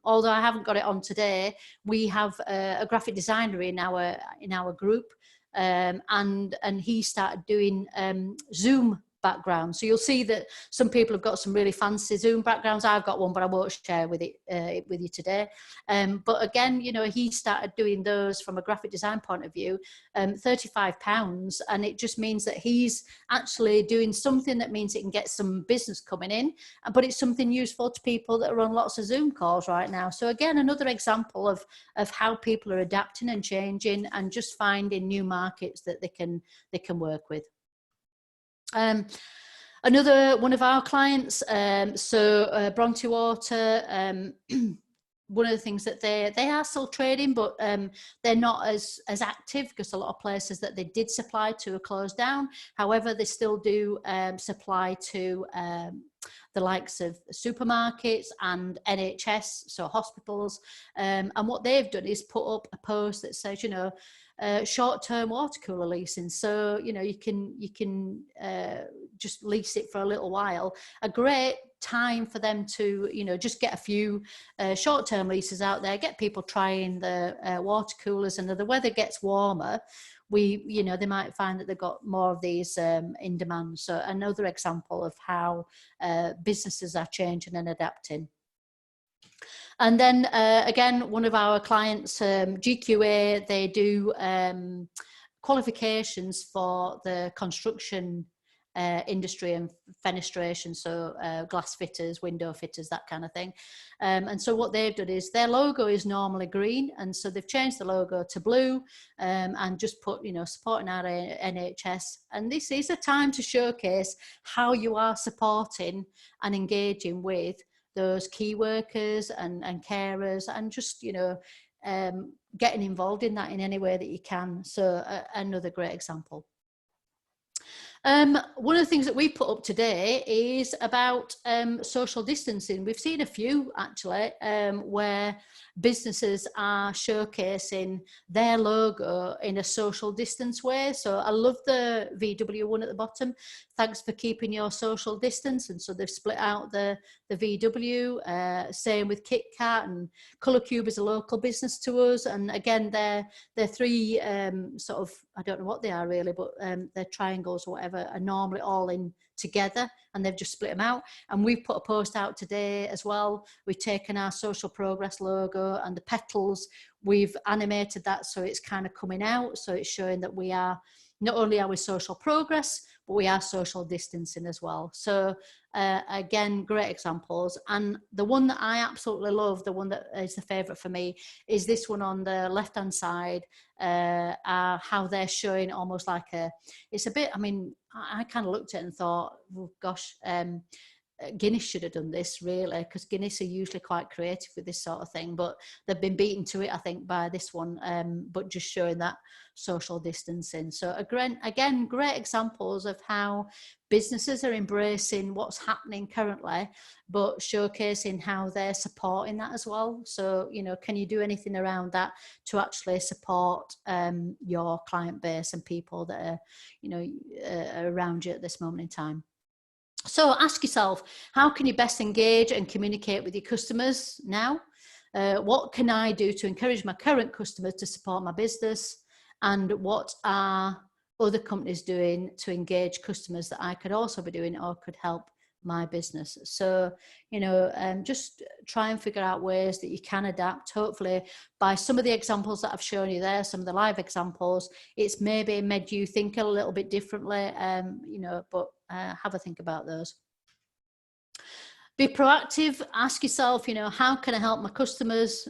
B: although I haven't got it on today, we have a graphic designer in our group, and he started doing Zoom background. So you'll see that some people have got some really fancy Zoom backgrounds. I've got one, but I won't share with you today. But again, you know, he started doing those from a graphic design point of view, £35, and it just means that he's actually doing something that means it can get some business coming in, but it's something useful to people that are on lots of Zoom calls right now. So again, another example of how people are adapting and changing and just finding new markets that they can work with. Another one of our clients, Bronte Water, one of the things that they are still trading, but they're not as active, because a lot of places that they did supply to are closed down. However, they still do supply to the likes of supermarkets and NHS, so hospitals. And what they've done is put up a post that says, you know, short-term water cooler leasing. So, you know, you can just lease it for a little while. A great time for them to, you know, just get a few short-term leases out there, get people trying the water coolers, and as the weather gets warmer, you know, they might find that they've got more of these in demand. So another example of how businesses are changing and adapting. And then again, one of our clients, GQA, they do qualifications for the construction industry and fenestration, so glass fitters, window fitters, that kind of thing. And so what they've done is their logo is normally green, and so they've changed the logo to blue, and just put, you know, supporting our NHS. And this is a time to showcase how you are supporting and engaging with those key workers and carers, and just, you know, getting involved in that in any way that you can. So another great example. One of the things that we put up today is about social distancing. We've seen a few actually where businesses are showcasing their logo in a social distance way. So I love the VW one at the bottom. Thanks for keeping your social distance. And so they've split out the VW. Same with KitKat, and Colour Cube is a local business to us. And again, they're three sort of, I don't know what they are really, but they're triangles or whatever, are normally all in together, and they've just split them out. And we've put a post out today as well. We've taken our social progress logo and the petals, we've animated that so it's kind of coming out, so it's showing that we are, not only are we social progress, but we are social distancing as well. So again, great examples. And the one that I absolutely love, the one that is the favorite for me, is this one on the left hand side, how they're showing almost like it's a bit, I mean, I kind of looked at it and thought, oh gosh, Guinness should have done this really, because Guinness are usually quite creative with this sort of thing, but they've been beaten to it, I think, by this one, but just showing that social distancing. So again, great examples of how businesses are embracing what's happening currently, but showcasing how they're supporting that as well. So, you know, can you do anything around that to actually support your client base and people that are, you know, around you at this moment in time? So ask yourself, how can you best engage and communicate with your customers now? What can I do to encourage my current customers to support my business? And what are other companies doing to engage customers that I could also be doing or could help my business? So, you know, just try and figure out ways that you can adapt. Hopefully by some of the examples that I've shown you there, some of the live examples, it's maybe made you think a little bit differently, you know, but have a think about those. Be proactive. Ask yourself, you know, how can I help my customers?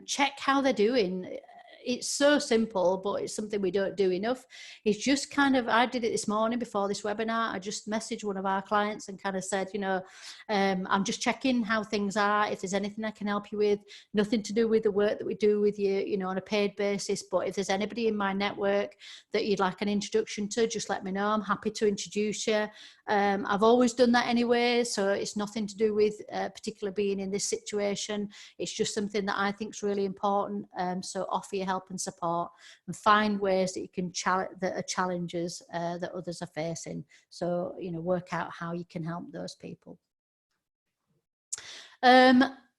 B: Check how they're doing. It's so simple, but it's something we don't do enough. It's just kind of, I did it this morning before this webinar. I just messaged one of our clients and kind of said, you know, I'm just checking how things are. If there's anything I can help you with, nothing to do with the work that we do with you, you know, on a paid basis. But if there's anybody in my network that you'd like an introduction to, just let me know. I'm happy to introduce you. I've always done that anyway, so it's nothing to do with particularly being in this situation. It's just something that I think is really important. So offer your help and support, and find ways that you can that are challenges that others are facing. So, you know, work out how you can help those people. Another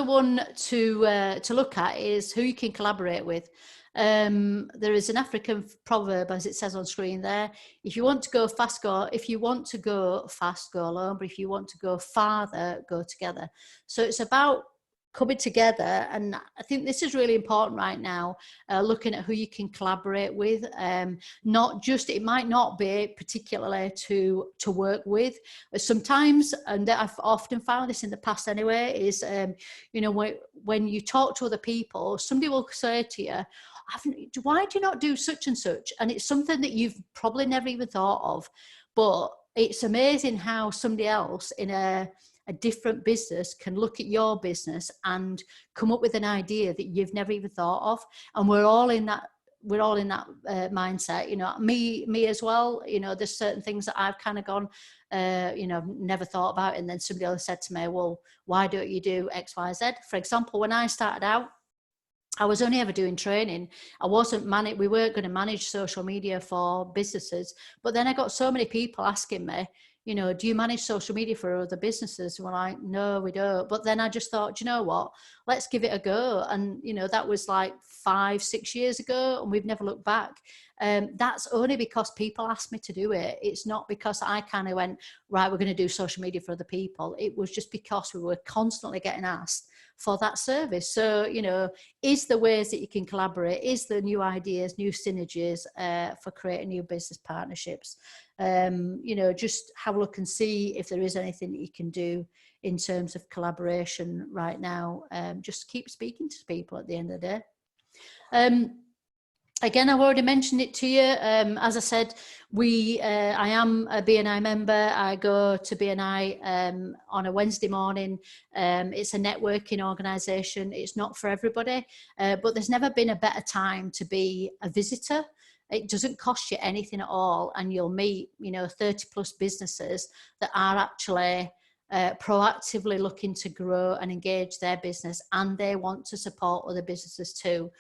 B: one to look at is who you can collaborate with. There is an African proverb, as it says on screen there: if you want to go fast, go alone, but if you want to go farther, go together. So it's about coming together, and I think this is really important right now, looking at who you can collaborate with. Not just, it might not be particularly to work with. Sometimes, and I've often found this in the past anyway, is you know, when you talk to other people, somebody will say to you, why do you not do such and such? And it's something that you've probably never even thought of, but it's amazing how somebody else in a different business can look at your business and come up with an idea that you've never even thought of. And we're all in that mindset, you know, me as well. You know, there's certain things that I've kind of gone, you know, never thought about, and then somebody else said to me, well, why don't you do X, Y, Z? For example, when I started out, I was only ever doing training. We weren't going to manage social media for businesses. But then I got so many people asking me, you know, do you manage social media for other businesses? And we're like, no, we don't. But then I just thought, you know what, let's give it a go. And, you know, that was like 5-6 years ago, and we've never looked back. That's only because people asked me to do it. It's not because I kind of went, right, we're going to do social media for other people. It was just because we were constantly getting asked for that service. So, you know, is the ways that you can collaborate, is the new ideas, new synergies for creating new business partnerships. You know, just have a look and see if there is anything that you can do in terms of collaboration right now. Just keep speaking to people at the end of the day. Again, I've already mentioned it to you. As I said, I am a BNI member. I go to BNI on a Wednesday morning. It's a networking organisation. It's not for everybody, but there's never been a better time to be a visitor. It doesn't cost you anything at all, and you'll meet, 30 plus businesses that are actually proactively looking to grow and engage their business, and they want to support other businesses too.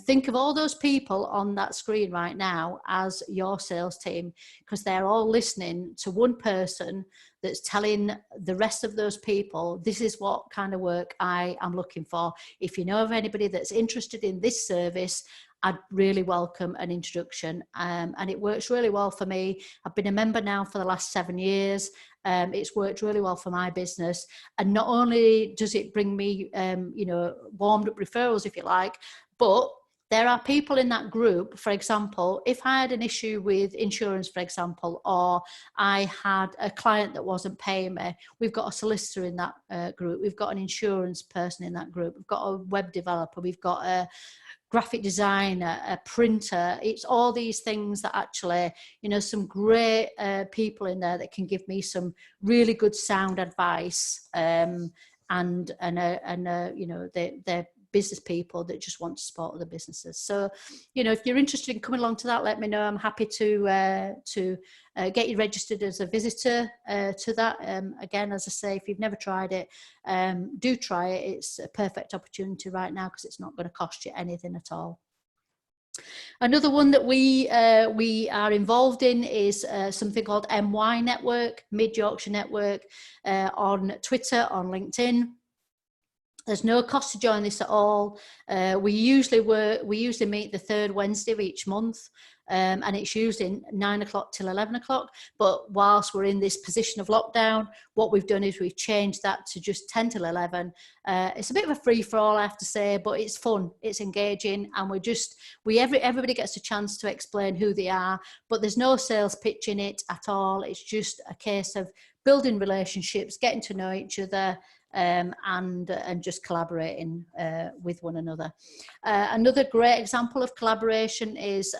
B: Think of all those people on that screen right now as your sales team, because they're all listening to one person that's telling the rest of those people, this is what kind of work I am looking for. If you know of anybody that's interested in this service, I'd really welcome an introduction. And it works really well for me. I've been a member now for the last 7 years. It's worked really well for my business. And not only does it bring me, warmed up referrals, if you like, but there are people in that group. For example, if I had an issue with insurance, for example, or I had a client that wasn't paying me, we've got a solicitor in that group. We've got an insurance person in that group. We've got a web developer. We've got a graphic designer, a printer. It's all these things that actually, some great people in there that can give me some really good sound advice, and they're business people that just want to support other businesses. So, if you're interested in coming along to that, let me know. I'm happy to get you registered as a visitor to that. Again, as I say, if you've never tried it, do try it. It's a perfect opportunity right now because it's not going to cost you anything at all. Another one that we are involved in is something called MY Network, Mid Yorkshire Network, on Twitter, on LinkedIn. There's no cost to join this at all. We usually meet the third Wednesday of each month, and it's usually 9 o'clock till 11 o'clock. But whilst we're in this position of lockdown, what we've done is we've changed that to just 10 till 11. It's a bit of a free for all, I have to say, but it's fun, it's engaging, and everybody gets a chance to explain who they are. But there's no sales pitch in it at all. It's just a case of building relationships, getting to know each other, and just collaborating with one another. Another great example of collaboration is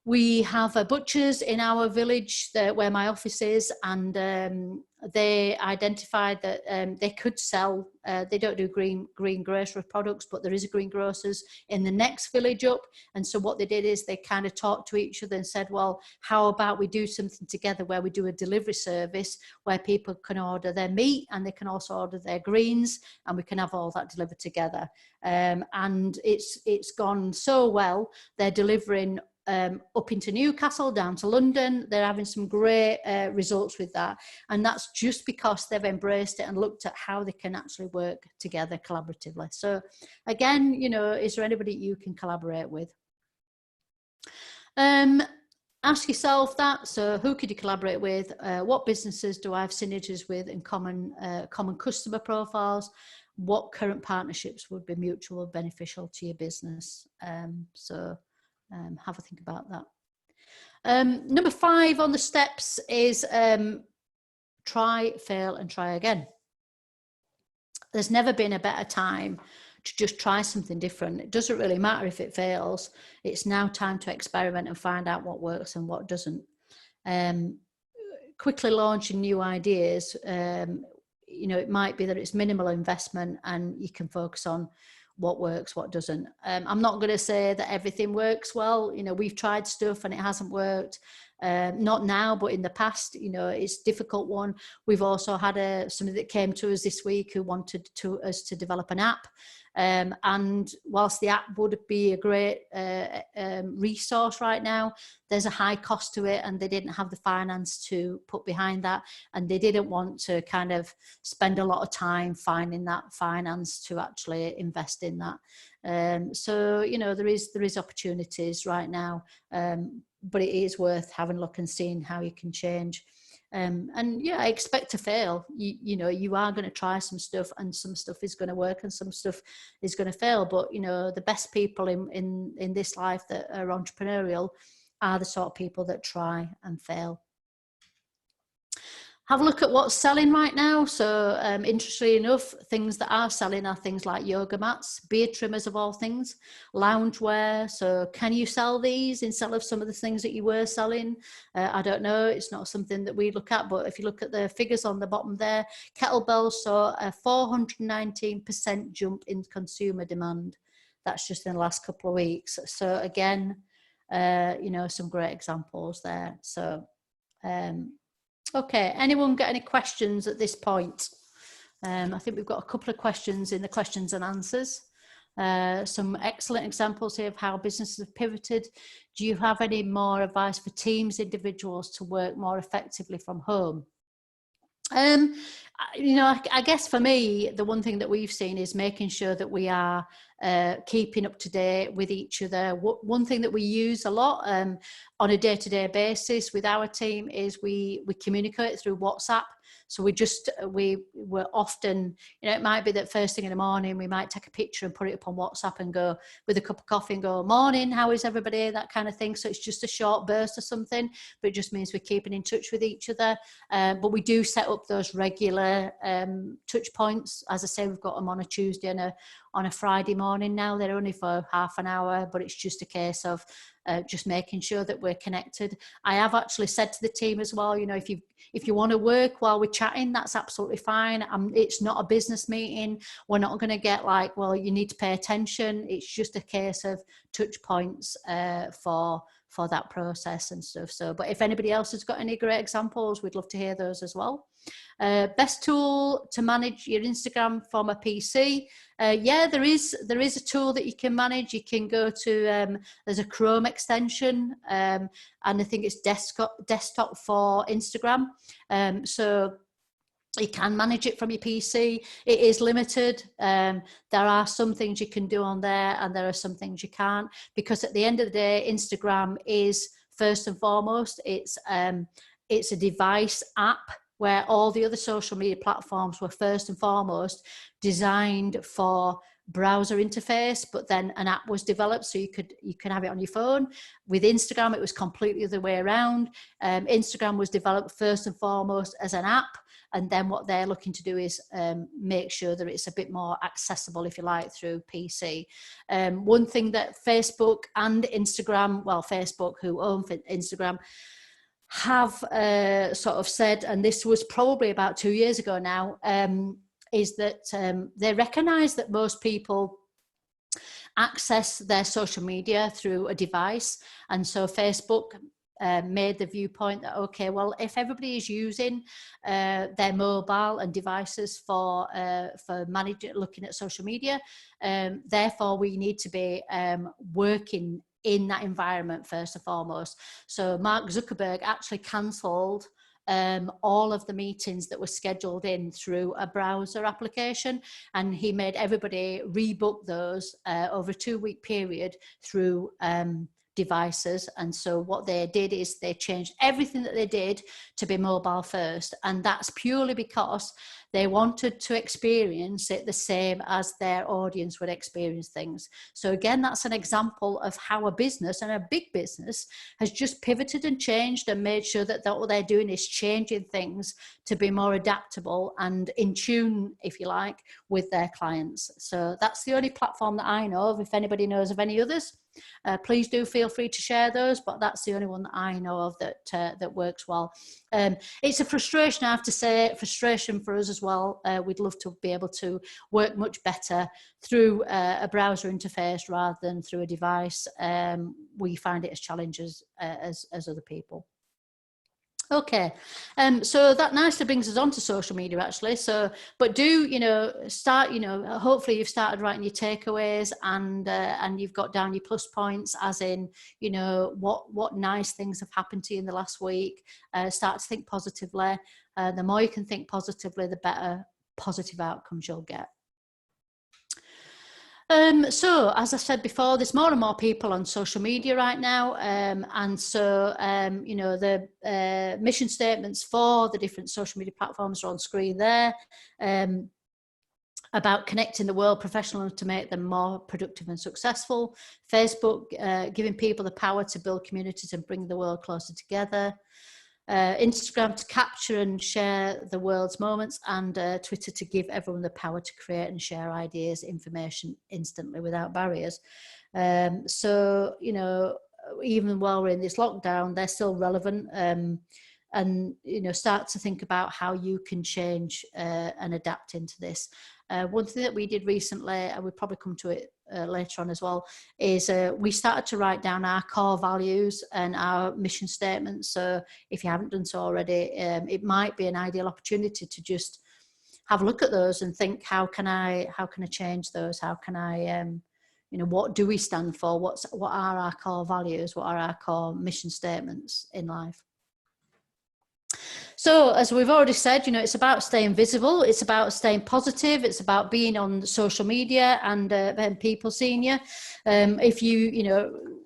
B: we have a butcher's in our village where my office is, and they identified that they could sell, they don't do green grocery products, but there is a greengrocers in the next village up. And so what they did is they kind of talked to each other and said, well, how about we do something together where we do a delivery service where people can order their meat and they can also order their greens, and we can have all that delivered together. And it's gone so well. They're delivering up into Newcastle, down to London. They're having some great results with that. And that's just because they've embraced it and looked at how they can actually work together collaboratively. So again, is there anybody you can collaborate with? Ask yourself that. So who could you collaborate with? What businesses do I have synergies with in common customer profiles? What current partnerships would be mutually beneficial to your business? Have a think about that. Number 5 on the steps is try, fail, and try again. There's never been a better time to just try something different. It doesn't really matter if it fails. It's now time to experiment and find out what works and what doesn't. Quickly launching new ideas, it might be that it's minimal investment and you can focus on what works, what doesn't. I'm not going to say that everything works well. We've tried stuff and it hasn't worked. Not now, but in the past, it's a difficult one. We've also had somebody that came to us this week who wanted us to develop an app. And whilst the app would be a great resource right now, there's a high cost to it, and they didn't have the finance to put behind that, and they didn't want to kind of spend a lot of time finding that finance to actually invest in that. So there is opportunities right now, but it is worth having a look and seeing how you can change. And yeah, I expect to fail. You are going to try some stuff, and some stuff is going to work and some stuff is going to fail. But the best people in this life that are entrepreneurial are the sort of people that try and fail. Have a look at what's selling right now. So interestingly enough, things that are selling are things like yoga mats, beard trimmers of all things, loungewear. So can you sell these instead of some of the things that you were selling? I don't know. It's not something that we look at, but if you look at the figures on the bottom there, kettlebells saw a 419% jump in consumer demand. That's just in the last couple of weeks. So again, you know, some great examples there. So, okay, anyone got any questions at this point? I think we've got a couple of questions in the questions and answers. Some excellent examples here of how businesses have pivoted. Do you have any more advice for teams, individuals to work more effectively from home? You know, I guess for me, the one thing that we've seen is making sure that we are keeping up to date with each other. One thing that we use a lot on a day-to-day basis with our team is we communicate through WhatsApp. So we're often, you know, it might be that first thing in the morning, we might take a picture and put it up on WhatsApp and go with a cup of coffee and go, morning, how is everybody? That kind of thing. So it's just a short burst or something, but it just means we're keeping in touch with each other. But we do set up those regular touch points. As I say, we've got them on a Tuesday and on a Friday morning now. They're only for half an hour, but it's just a case of just making sure that we're connected. I have actually said to the team as well, you know, if you want to work while we're chatting, that's absolutely fine. It's not a business meeting. We're not going to get like, well, you need to pay attention. It's just a case of touch points for that process and stuff. So, but if anybody else has got any great examples, we'd love to hear those as well. Best tool to manage your Instagram from a PC. Yeah, there is a tool that you can manage. You can go to, there's a Chrome extension, and I think it's desktop for Instagram. So you can manage it from your PC. It is limited. There are some things you can do on there and there are some things you can't, because at the end of the day, Instagram is first and foremost, it's a device app, where all the other social media platforms were first and foremost designed for browser interface, but then an app was developed so you can have it on your phone. With Instagram, it was completely the other way around. Instagram was developed first and foremost as an app, and then what they're looking to do is make sure that it's a bit more accessible, if you like, through PC. One thing that Facebook and Instagram, well, Facebook, who own Instagram, have sort of said, and this was probably about 2 years ago now, is that they recognise that most people access their social media through a device. And so Facebook made the viewpoint that, okay, well, if everybody is using their mobile and devices for managing, looking at social media, therefore we need to be working in that environment first and foremost. So Mark Zuckerberg actually cancelled all of the meetings that were scheduled in through a browser application, and he made everybody rebook those over a 2-week period through devices. And so what they did is they changed everything that they did to be mobile first, and that's purely because they wanted to experience it the same as their audience would experience things. So again, that's an example of how a business, and a big business, has just pivoted and changed and made sure that what they're doing is changing things to be more adaptable and in tune, if you like, with their clients. So that's the only platform that I know of. If anybody knows of any others, please do feel free to share those, but that's the only one that I know of that works well. It's a frustration, I have to say, frustration for us as well. We'd love to be able to work much better through a browser interface rather than through a device. We find it as challenges as other people. Okay, so that nicely brings us on to social media, actually. So, but do, start, hopefully you've started writing your takeaways and you've got down your plus points, as in, what nice things have happened to you in the last week. Start to think positively. The more you can think positively, the better positive outcomes you'll get. So, as I said before, there's more and more people on social media right now. And so, the mission statements for the different social media platforms are on screen there, about connecting the world professionally to make them more productive and successful. Facebook, giving people the power to build communities and bring the world closer together. Instagram to capture and share the world's moments, and Twitter to give everyone the power to create and share ideas, information instantly without barriers. So, even while we're in this lockdown, they're still relevant, and, start to think about how you can change and adapt into this. One thing that we did recently, and we'll probably come to it later on as well, is we started to write down our core values and our mission statements. So if you haven't done so already, it might be an ideal opportunity to just have a look at those and think, how can I change those? How can I, what do we stand for? What are our core values? What are our core mission statements in life? So as we've already said, it's about staying visible. It's about staying positive. It's about being on social media and people seeing you. If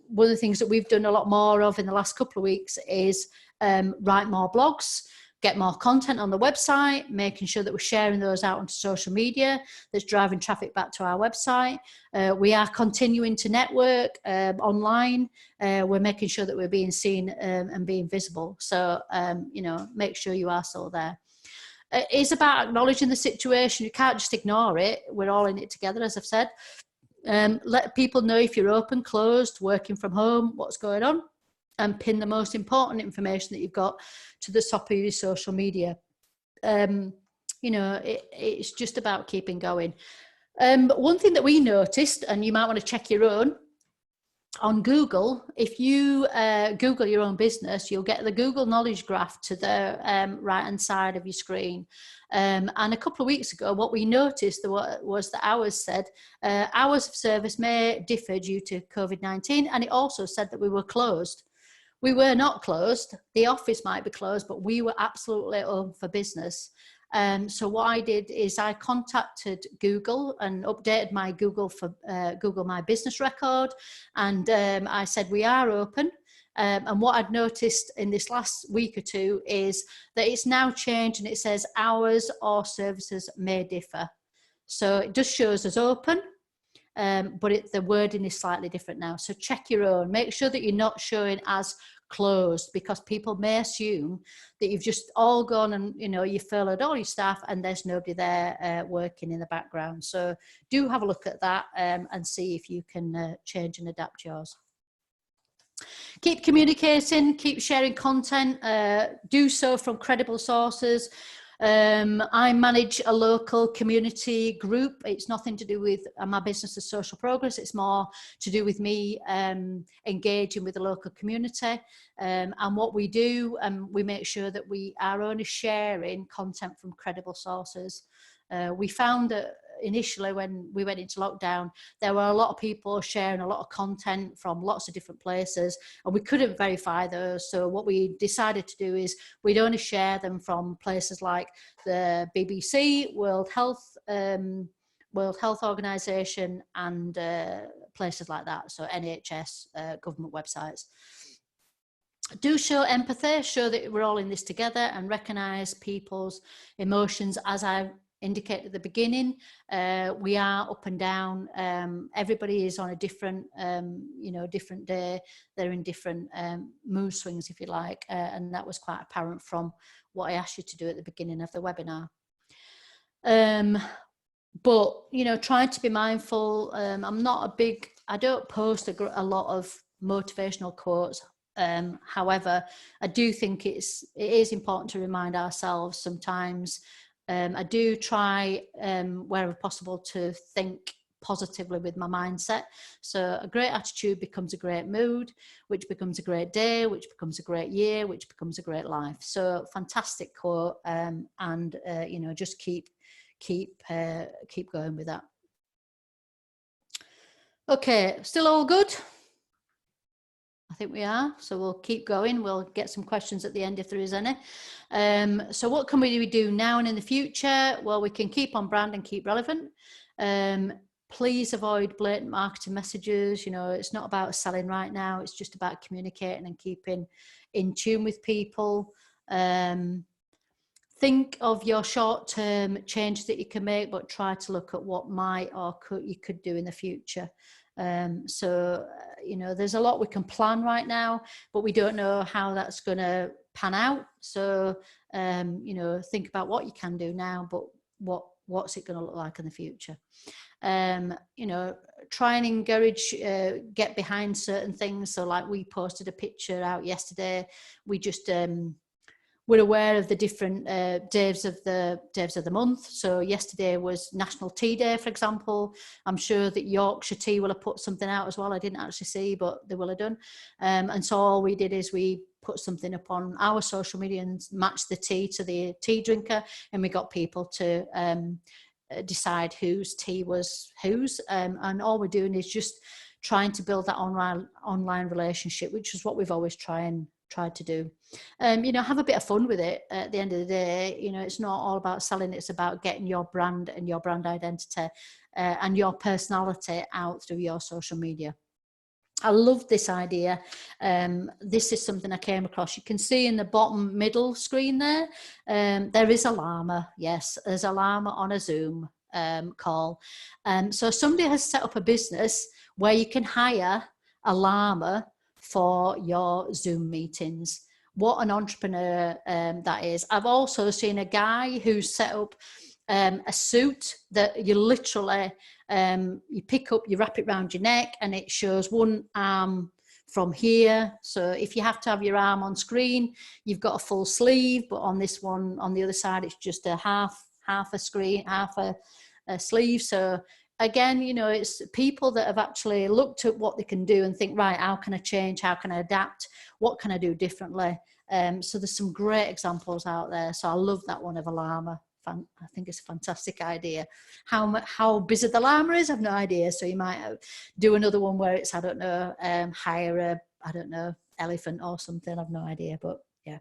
B: one of the things that we've done a lot more of in the last couple of weeks is write more blogs, get more content on the website, making sure that we're sharing those out onto social media that's driving traffic back to our website. We are continuing to network online. We're making sure that we're being seen and being visible. So, make sure you are still there. It's about acknowledging the situation. You can't just ignore it. We're all in it together, as I've said. Let people know if you're open, closed, working from home, what's going on, and pin the most important information that you've got to the top of your social media. It's just about keeping going. But one thing that we noticed, and you might want to check your own, on Google, if you Google your own business, you'll get the Google Knowledge Graph to the right-hand side of your screen. And a couple of weeks ago, what we noticed was that hours said, hours of service may differ due to COVID-19, and it also said that we were closed. We were not closed. The office might be closed, but we were absolutely open for business. So what I did is I contacted Google and updated my Google My Business record. And I said, we are open. And what I'd noticed in this last week or two is that it's now changed and it says hours or services may differ. So it just shows us open. But the wording is slightly different now. So check your own. Make sure that you're not showing as closed, because people may assume that you've just all gone and you furloughed all your staff and there's nobody there working in the background. So do have a look at that and see if you can change and adapt yours. Keep communicating, keep sharing content, do so from credible sources. I manage a local community group. It's nothing to do with my business as Social Progress. It's more to do with me engaging with the local community. And what we do, we make sure that we are only sharing content from credible sources. We found that initially when we went into lockdown, there were a lot of people sharing a lot of content from lots of different places, and we couldn't verify those. So what we decided to do is we'd only share them from places like the BBC, World Health Organization, and places like that. So NHS, government websites. Do show empathy, show that we're all in this together, and recognize people's emotions. As I indicated at the beginning, we are up and down. Everybody is on a different, different day. They're in different mood swings, if you like, and that was quite apparent from what I asked you to do at the beginning of the webinar. But trying to be mindful. I don't post a lot of motivational quotes. However, I do think it is important to remind ourselves sometimes. I do try, wherever possible, to think positively with my mindset. So a great attitude becomes a great mood, which becomes a great day, which becomes a great year, which becomes a great life. So fantastic quote, and just keep going with that. Okay, still all good? I think we are, so we'll keep going. We'll get some questions at the end if there is any. So what can we do now and in the future? Well, we can keep on brand and keep relevant. Please avoid blatant marketing messages. It's not about selling right now. It's just about communicating and keeping in tune with people. Think of your short-term changes that you can make, but try to look at what you could do in the future. There's a lot we can plan right now, but we don't know how that's going to pan out. So, think about what you can do now, but what's it going to look like in the future? Try and encourage, get behind certain things. So like we posted a picture out yesterday. We just, we're aware of the different days of the month. So yesterday was National Tea Day, for example. I'm sure that Yorkshire Tea will have put something out as well. I didn't actually see, but they will have done. And so all we did is we put something up on our social media and matched the tea to the tea drinker, and we got people to decide whose tea was whose. And all we're doing is just trying to build that online relationship, which is what we've always tried to do. Have a bit of fun with it. At the end of the day, it's not all about selling. It's about getting your brand and your brand identity and your personality out through your social media. I love this idea. This is something I came across. You can see in the bottom middle screen there, there is a llama. Yes, there's a llama on a Zoom call. So somebody has set up a business where you can hire a llama for your Zoom meetings. What an entrepreneur that is. I've also seen a guy who's set up a suit that you literally, you pick up, you wrap it around your neck, and it shows one arm from here. So if you have to have your arm on screen, you've got a full sleeve, but on this one, on the other side, it's just a half a screen, half a sleeve. So again, it's people that have actually looked at what they can do and think, right, how can I change? How can I adapt? What can I do differently? So there's some great examples out there. So I love that one of a llama. I think it's a fantastic idea. How busy the llama is, I've no idea. So you might do another one where it's, I don't know, hire elephant or something. I've no idea, but yeah.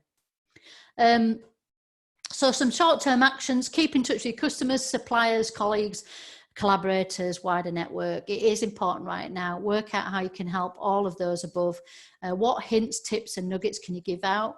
B: So some short-term actions: keep in touch with your customers, suppliers, colleagues, collaborators, wider network. It is important right now. Work out how you can help all of those above. What hints, tips and nuggets can you give out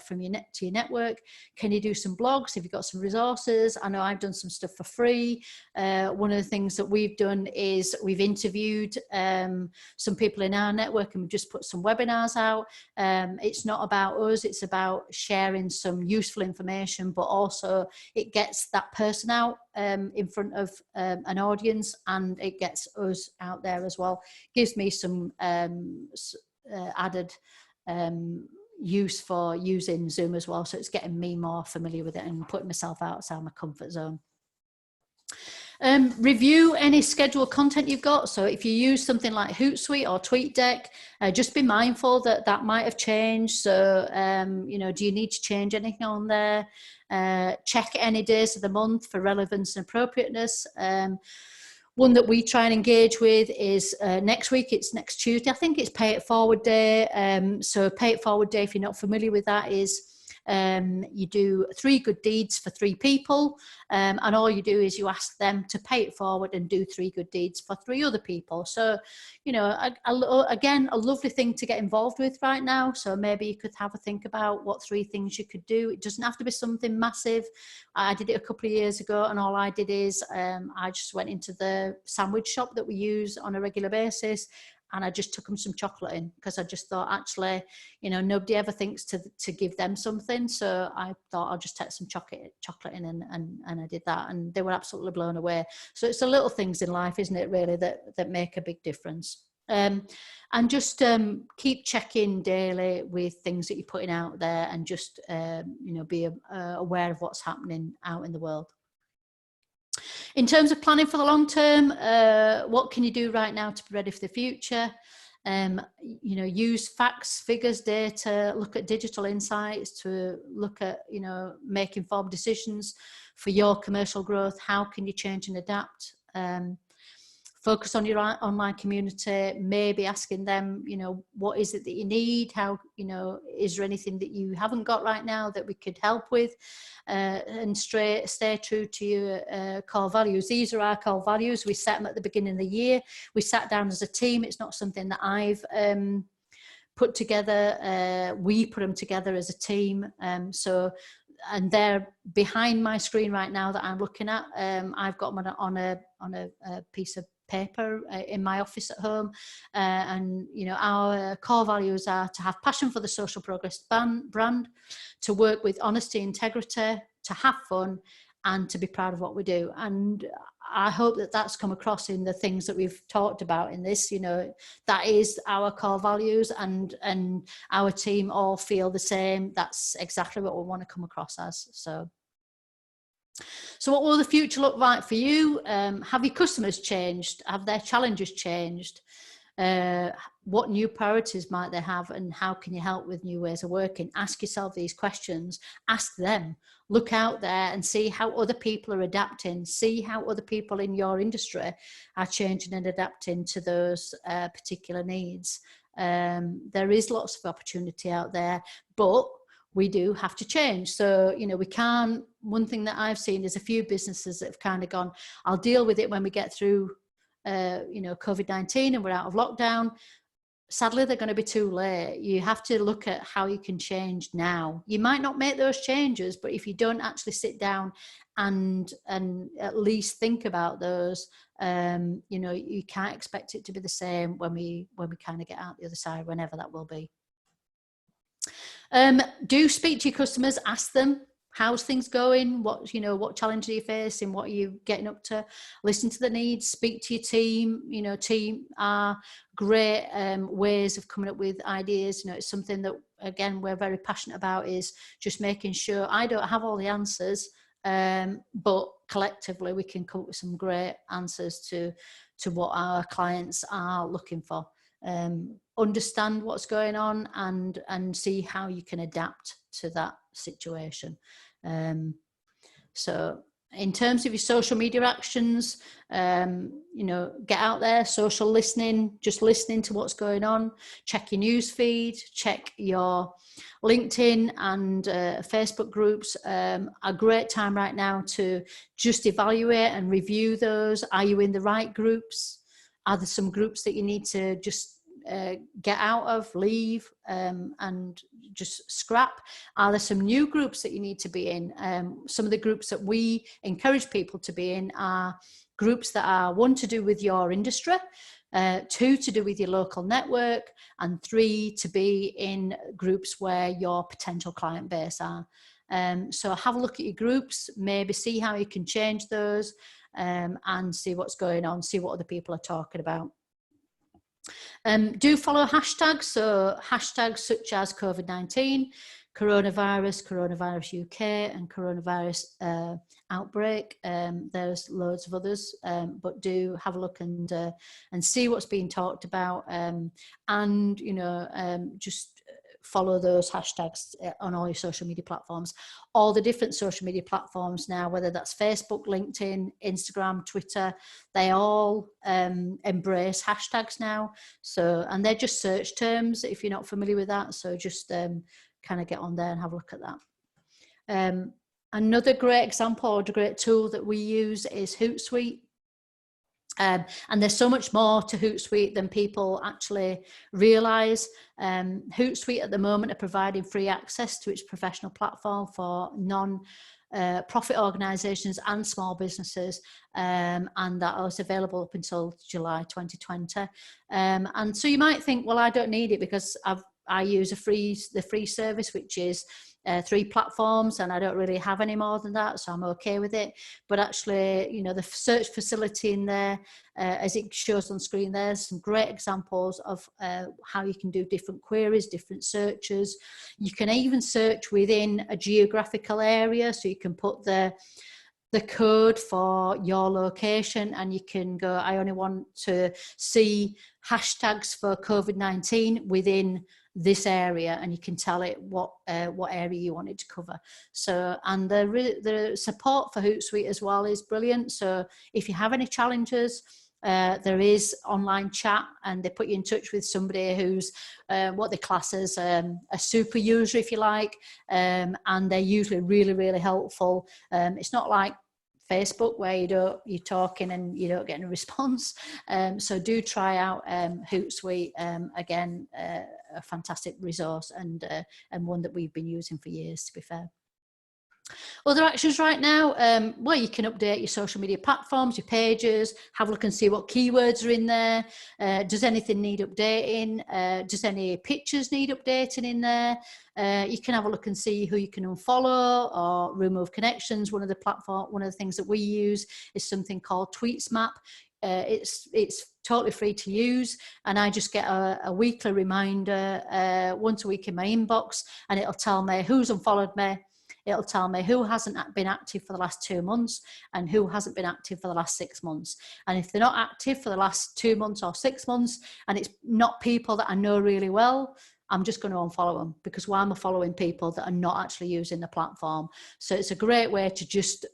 B: from your to your network? Can you do some blogs? Have you got some resources? I know I've done some stuff for free. One of the things that we've done is we've interviewed some people in our network, and we've just put some webinars out. It's not about us, it's about sharing some useful information, but also it gets that person out in front of an audience, and it gets us out there as well. Gives me some added use for using Zoom as well, so it's getting me more familiar with it and putting myself outside my comfort zone. Review any scheduled content you've got. So if you use something like Hootsuite or TweetDeck, just be mindful that that might have changed. So do you need to change anything on there? Check any days of the month for relevance and appropriateness. One that we try and engage with is next week. It's next Tuesday. I think it's Pay It Forward Day. So Pay It Forward Day, if you're not familiar with that, is you do 3 good deeds for 3 people, and all you do is you ask them to pay it forward and do 3 good deeds for 3 other people. So, again, a lovely thing to get involved with right now. So maybe you could have a think about what 3 things you could do. It doesn't have to be something massive. I did it a couple of years ago, and all I did is I just went into the sandwich shop that we use on a regular basis, and I just took them some chocolate in, because I just thought, actually, nobody ever thinks to give them something. So I thought I'll just take some chocolate in, and I did that, and they were absolutely blown away. So it's the little things in life, isn't it, really, that make a big difference. And just keep checking daily with things that you're putting out there, and just be aware of what's happening out in the world. In terms of planning for the long term, what can you do right now to be ready for the future? Use facts, figures, data, look at digital insights to look at, make informed decisions for your commercial growth. How can you change and adapt? Focus on your online community, maybe asking them, what is it that you need? How, is there anything that you haven't got right now that we could help with? And stay true to your core values. These are our core values. We set them at the beginning of the year. We sat down as a team. It's not something that I've put together. We put them together as a team. And they're behind my screen right now that I'm looking at. I've got them on a piece of paper in my office at home, and our core values are to have passion for the social progress brand, to work with honesty, integrity, to have fun, and to be proud of what we do. And I hope that that's come across in the things that we've talked about in this. You know, that is our core values, and our team all feel the same. That's exactly what we want to come across as. So what will the future look like for you? Have your customers changed? Have their challenges changed? What new priorities might they have, and how can you help with new ways of working? Ask yourself these questions. Ask them. Look out there and see how other people are adapting. See how other people in your industry are changing and adapting to those particular needs. There is lots of opportunity out there, but we do have to change. So, you know, we can't, one thing that I've seen is a few businesses that have kind of gone, I'll deal with it when we get through, you know, COVID-19 and we're out of lockdown. Sadly, they're going to be too late. You have to look at how you can change now. You might not make those changes, but if you don't actually sit down and at least think about those, you know, you can't expect it to be the same when we kind of get out the other side, whenever that will be. Do speak to your customers, ask them, how's things going? What, you know, what challenges are you facing? What are you getting up to? Listen to the needs, speak to your team. You know, team are great ways of coming up with ideas. You know, it's something that, again, we're very passionate about, is just making sure I don't have all the answers, but collectively we can come up with some great answers to what our clients are looking for. Understand what's going on and see how you can adapt to that situation. So in terms of your social media actions, you know, get out there, social listening, just listening to what's going on, check your news feed, check your LinkedIn and Facebook groups. A great time right now to just evaluate and review those. Are you in the right groups? Are there some groups that you need to just get out of, leave, and just scrap? Are there some new groups that you need to be in? Some of the groups that we encourage people to be in are groups that are, 1, to do with your industry, 2, to do with your local network, and 3, to be in groups where your potential client base are. So have a look at your groups, maybe see how you can change those, and see what's going on, see what other people are talking about. Do follow hashtags, so hashtags such as COVID-19, coronavirus, coronavirus UK, and coronavirus outbreak. There's loads of others, but do have a look and see what's being talked about, and you know, just follow those hashtags on all your social media platforms. All the different social media platforms now, whether that's Facebook, LinkedIn, Instagram, Twitter, they all embrace hashtags now. So, and they're just search terms if you're not familiar with that. So just kind of get on there and have a look at that. Another great example or a great tool that we use is Hootsuite. And there's so much more to Hootsuite than people actually realise. Hootsuite at the moment are providing free access to its professional platform for non-profit organisations and small businesses, and that was available up until July 2020. And so you might think, well, I don't need it because I use the free service, which is 3 platforms, and I don't really have any more than that, so I'm okay with it. But actually, you know, the search facility in there, as it shows on screen, there's some great examples of how you can do different queries, different searches. You can even search within a geographical area, so you can put the code for your location, and you can go, I only want to see hashtags for COVID-19 within this area, and you can tell it what area you want it to cover. So, and the support for Hootsuite as well is brilliant. So if you have any challenges, there is online chat, and they put you in touch with somebody who's what they class as a super user, if you like, and they're usually really, really helpful. It's not like Facebook where you're talking and you don't get any response. So do try out Hootsuite. Again, a fantastic resource, and one that we've been using for years, to be fair. Other actions right now, well, you can update your social media platforms, your pages, have a look and see what keywords are in there. Does anything need updating? Does any pictures need updating in there? You can have a look and see who you can unfollow or remove connections. One of the things that we use is something called Tweets Map. It's totally free to use, and I just get a weekly reminder once a week in my inbox, and it'll tell me who's unfollowed me. It'll tell me who hasn't been active for the last 2 months and who hasn't been active for the last 6 months. And if they're not active for the last 2 months or 6 months, and it's not people that I know really well, I'm just going to unfollow them, because why am I following people that are not actually using the platform? So it's a great way to just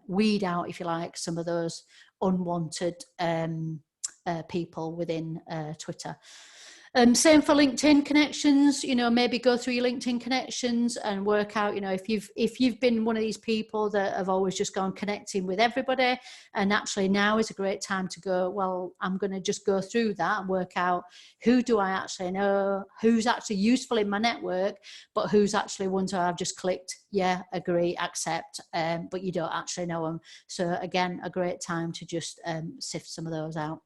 B: weed out, if you like, some of those unwanted people within Twitter. Same for LinkedIn connections. Maybe go through your LinkedIn connections and work out, if you've been one of these people that have always just gone connecting with everybody, and actually now is a great time to go, well, I'm going to just go through that and work out who do I actually know, who's actually useful in my network, but who's actually ones who I've just clicked, yeah, agree, accept, but you don't actually know them. So again, a great time to just sift some of those out.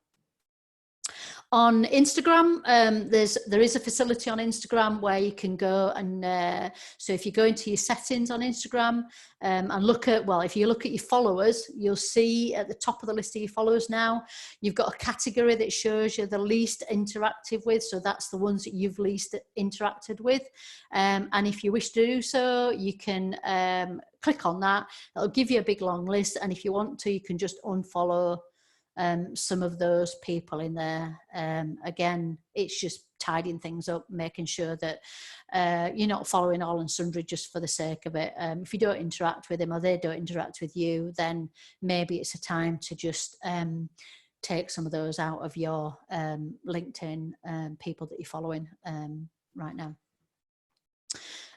B: On Instagram, there is a facility on Instagram where you can go and so if you go into your settings on Instagram and if you look at your followers, you'll see at the top of the list of your followers now, you've got a category that shows you the least interactive with. So that's the ones that you've least interacted with. And if you wish to do so, you can click on that. It'll give you a big long list. And if you want to, you can just unfollow some of those people in there. Again, it's just tidying things up, making sure that you're not following all and sundry just for the sake of it. If you don't interact with them or they don't interact with you, then maybe it's a time to just take some of those out of your LinkedIn people that you're following right now.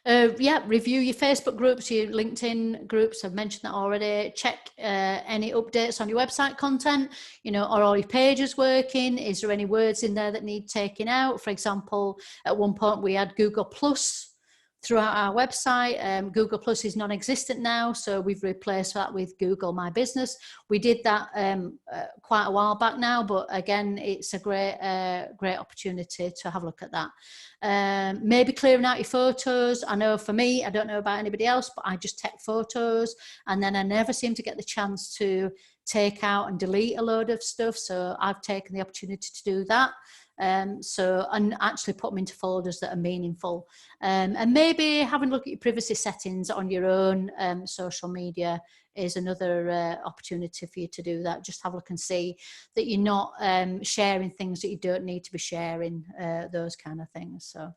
B: Review your Facebook groups, your LinkedIn groups. I've mentioned that already. Check any updates on your website content. Are all your pages working? Is there any words in there that need taking out? For example, at one point we had Google Plus throughout our website. Google Plus is non-existent now, so we've replaced that with Google My Business. We did that quite a while back now, but again, it's a great opportunity to have a look at that. Maybe clearing out your photos. I know for me, I don't know about anybody else, but I just take photos and then I never seem to get the chance to take out and delete a load of stuff. So I've taken the opportunity to do that. And actually put them into folders that are meaningful. And maybe having a look at your privacy settings on your own social media is another opportunity for you to do that. Just have a look and see that you're not sharing things that you don't need to be sharing, those kind of things. So.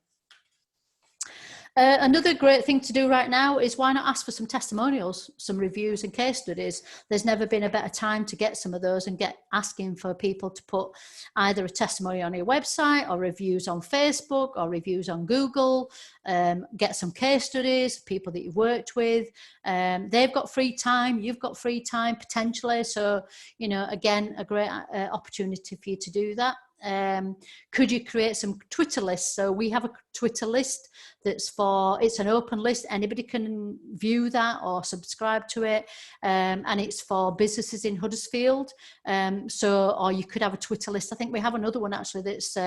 B: Another great thing to do right now is why not ask for some testimonials, some reviews and case studies. There's never been a better time to get some of those and asking for people to put either a testimony on your website or reviews on Facebook or reviews on Google. Get some case studies, people that you've worked with. They've got free time, you've got free time potentially. So, again, a great opportunity for you to do that. Could you create some Twitter lists? So we have a Twitter list it's an open list. Anybody can view that or subscribe to it. And it's for businesses in Huddersfield. Or you could have a Twitter list. I think we have another one actually that's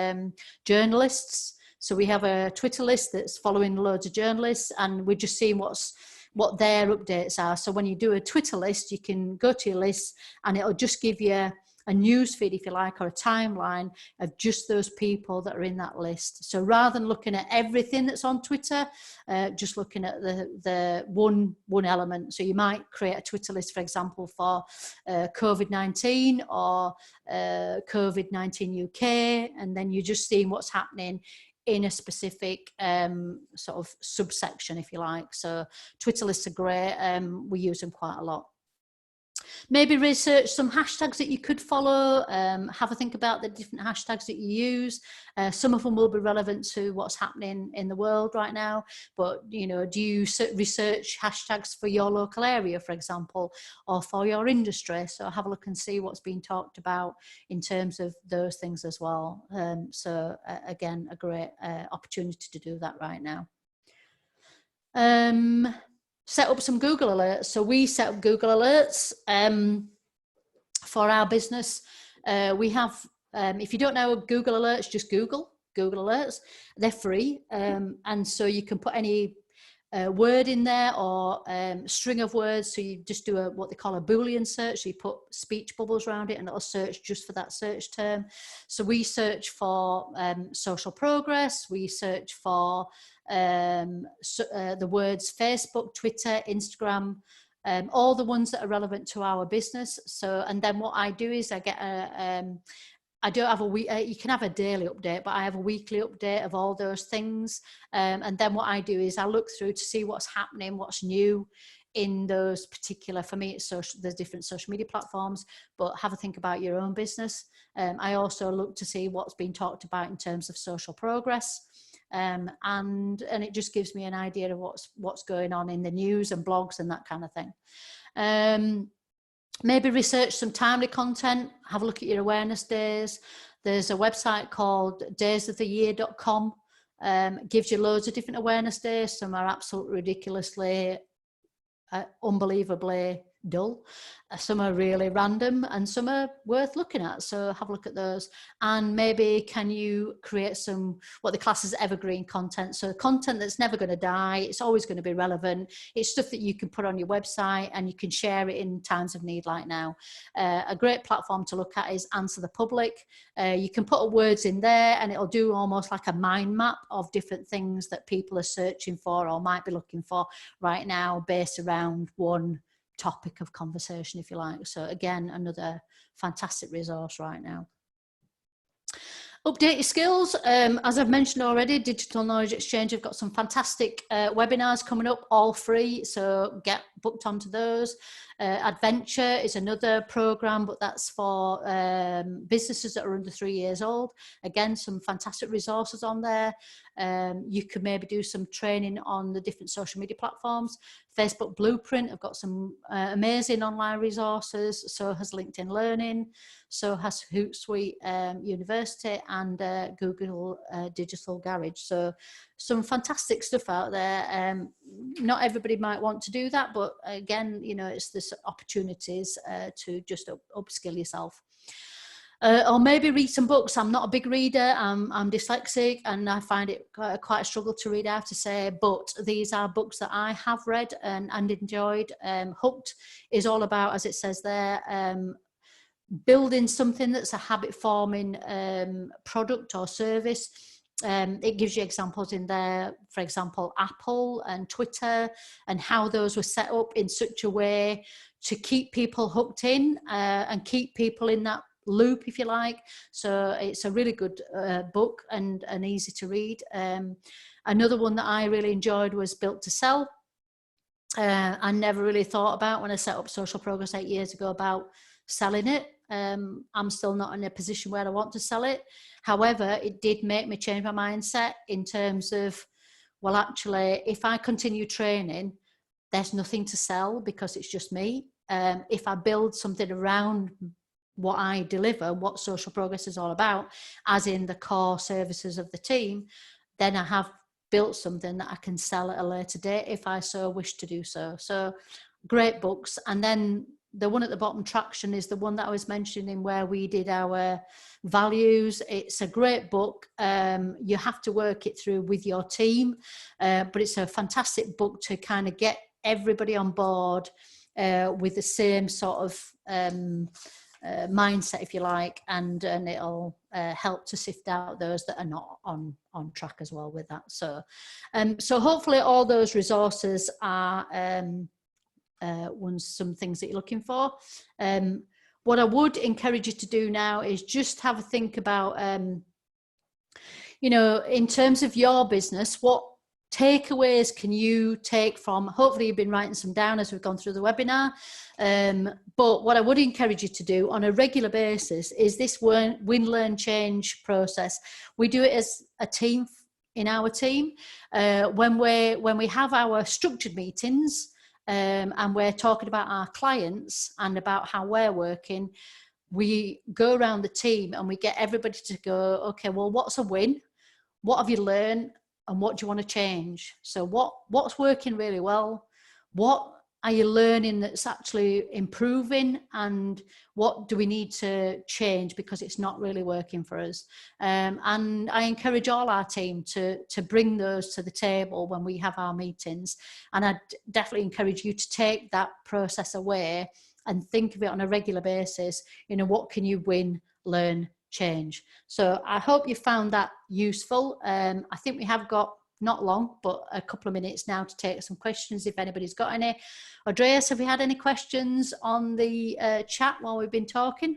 B: journalists. So we have a Twitter list that's following loads of journalists, and we're just seeing what their updates are. So when you do a Twitter list, you can go to your list and it'll just give you a news feed, if you like, or a timeline of just those people that are in that list. So rather than looking at everything that's on Twitter, just looking at the one element. So you might create a Twitter list, for example, for Covid-19 or Covid-19 UK, and then you're just seeing what's happening in a specific sort of subsection, if you like. So Twitter lists are great. We use them quite a lot. Maybe research some hashtags that you could follow. Have a think about the different hashtags that you use. Some of them will be relevant to what's happening in the world right now. But, do you research hashtags for your local area, for example, or for your industry? So have a look and see what's being talked about in terms of those things as well. Again, a great opportunity to do that right now. set up some Google alerts. So we set up Google alerts for our business. We have, if you don't know Google alerts, just Google alerts. They're free. And so you can put any word in there, or string of words. So you just do what they call a Boolean search. So you put speech bubbles around it and it'll search just for that search term. So we search for social progress. We search for the words Facebook, Twitter, Instagram, all the ones that are relevant to our business. So, and then what I do is I get I don't have a week, you can have a daily update, but I have a weekly update of all those things. And then what I do is I look through to see what's happening, what's new in those particular, for me, it's there's different social media platforms, but have a think about your own business. I also look to see what's been talked about in terms of social progress. And it just gives me an idea of what's going on in the news and blogs and that kind of thing. Maybe research some timely content, have a look at your awareness days. There's a website called daysoftheyear.com. Gives you loads of different awareness days. Some are absolutely ridiculously, unbelievably dull. Some are really random and some are worth looking at. So have a look at those. And maybe can you create some, what the class is evergreen content. So content that's never going to die. It's always going to be relevant. It's stuff that you can put on your website and you can share it in times of need like now. A great platform to look at is Answer the Public. You can put words in there and it'll do almost like a mind map of different things that people are searching for or might be looking for right now based around one topic of conversation, if you like. So again, another fantastic resource right now. Update your skills. As I've mentioned already, Digital Knowledge Exchange have got some fantastic webinars coming up, all free, so get booked onto those. Adventure is another program, but that's for businesses that are under 3 years old. Again, some fantastic resources on there. You could maybe do some training on the different social media platforms. Facebook Blueprint have got some amazing online resources. So has LinkedIn Learning, so has Hootsuite University, and Google Digital Garage. So some fantastic stuff out there. Not everybody might want to do that, but again, you know, it's this opportunities to just upskill yourself. Or maybe read some books. I'm not a big reader. I'm dyslexic and I find it quite a struggle to read, I have to say, but these are books that I have read and enjoyed. Hooked is all about, as it says there, building something that's a habit forming product or service. It gives you examples in there, for example, Apple and Twitter, and how those were set up in such a way to keep people hooked in and keep people in that loop, if you like. So it's a really good book and easy to read. Another one that I really enjoyed was Built to Sell. I never really thought about, when I set up Social Progress 8 years ago, about selling it. I'm still not in a position where I want to sell it. However, it did make me change my mindset in terms of, well, actually, if I continue training, there's nothing to sell because it's just me. If I build something around what I deliver, what Social Progress is all about, as in the core services of the team, then I have built something that I can sell at a later date if I so wish to do so. So great books. And then the one at the bottom, Traction, is the one that I was mentioning where we did our values. It's a great book. You have to work it through with your team, but it's a fantastic book to kind of get everybody on board with the same sort of mindset, if you like, and it'll help to sift out those that are not on track as well with that. So hopefully all those resources are some things that you're looking for. What I would encourage you to do now is just have a think about, you know, in terms of your business, what takeaways can you take from, hopefully you've been writing some down as we've gone through the webinar, but what I would encourage you to do on a regular basis is this win, learn, change process. We do it as a team, in our team, when we have our structured meetings, and we're talking about our clients and about how we're working, we go around the team and we get everybody to go, okay, well, what's a win? What have you learned? And what do you want to change? So what's working really well? what are you learning that's actually improving, and what do we need to change because it's not really working for us? And I encourage all our team to bring those to the table when we have our meetings. And I definitely encourage you to take that process away and think of it on a regular basis. You know, what can you win, learn, change? So I hope you found that useful. I think we have got not long, but a couple of minutes now to take some questions if anybody's got any. Andreas, have we had any questions on the chat while we've been talking?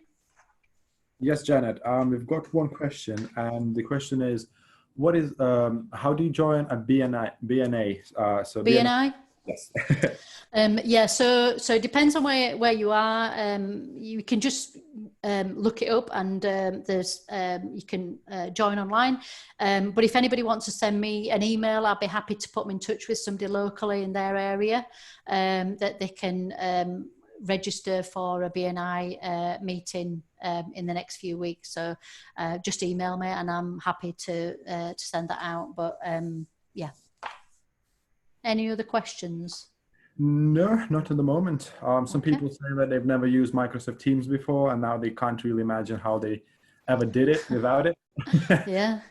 A: Yes, Janet. We've got one question, and the question is, what is how do you join a BNA? So
B: BNI?
A: Yes.
B: Yeah, so it depends on where you are. You can just look it up, and there's you can join online. But if anybody wants to send me an email, I'll be happy to put them in touch with somebody locally in their area that they can register for a BNI meeting in the next few weeks. So just email me, and I'm happy to send that out. But yeah. Any other questions?
A: No, not at the moment. Some people say that they've never used Microsoft Teams before, and now they can't really imagine how they ever did it without it.
B: Yeah.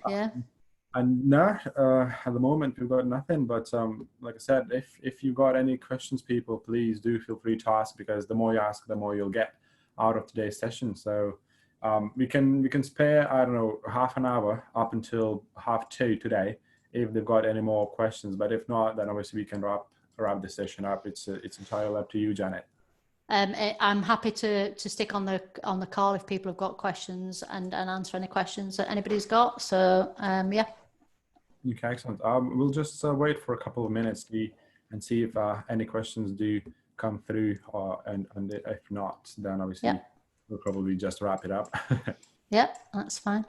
A: And no, at the moment we've got nothing. But like I said, if you got any questions, people, please do feel free to ask, because the more you ask, the more you'll get out of today's session. So we can spare, I don't know, half an hour up until 2:30 today if they've got any more questions. But if not, then obviously we can wrap the session up. It's entirely up to you, Janet.
B: I'm happy to stick on the call if people have got questions and answer any questions that anybody's got. So yeah.
A: Okay, excellent. We'll just wait for a couple of minutes and see if any questions do come through, and if not, then obviously we'll probably just wrap it up.
B: Yeah, that's fine.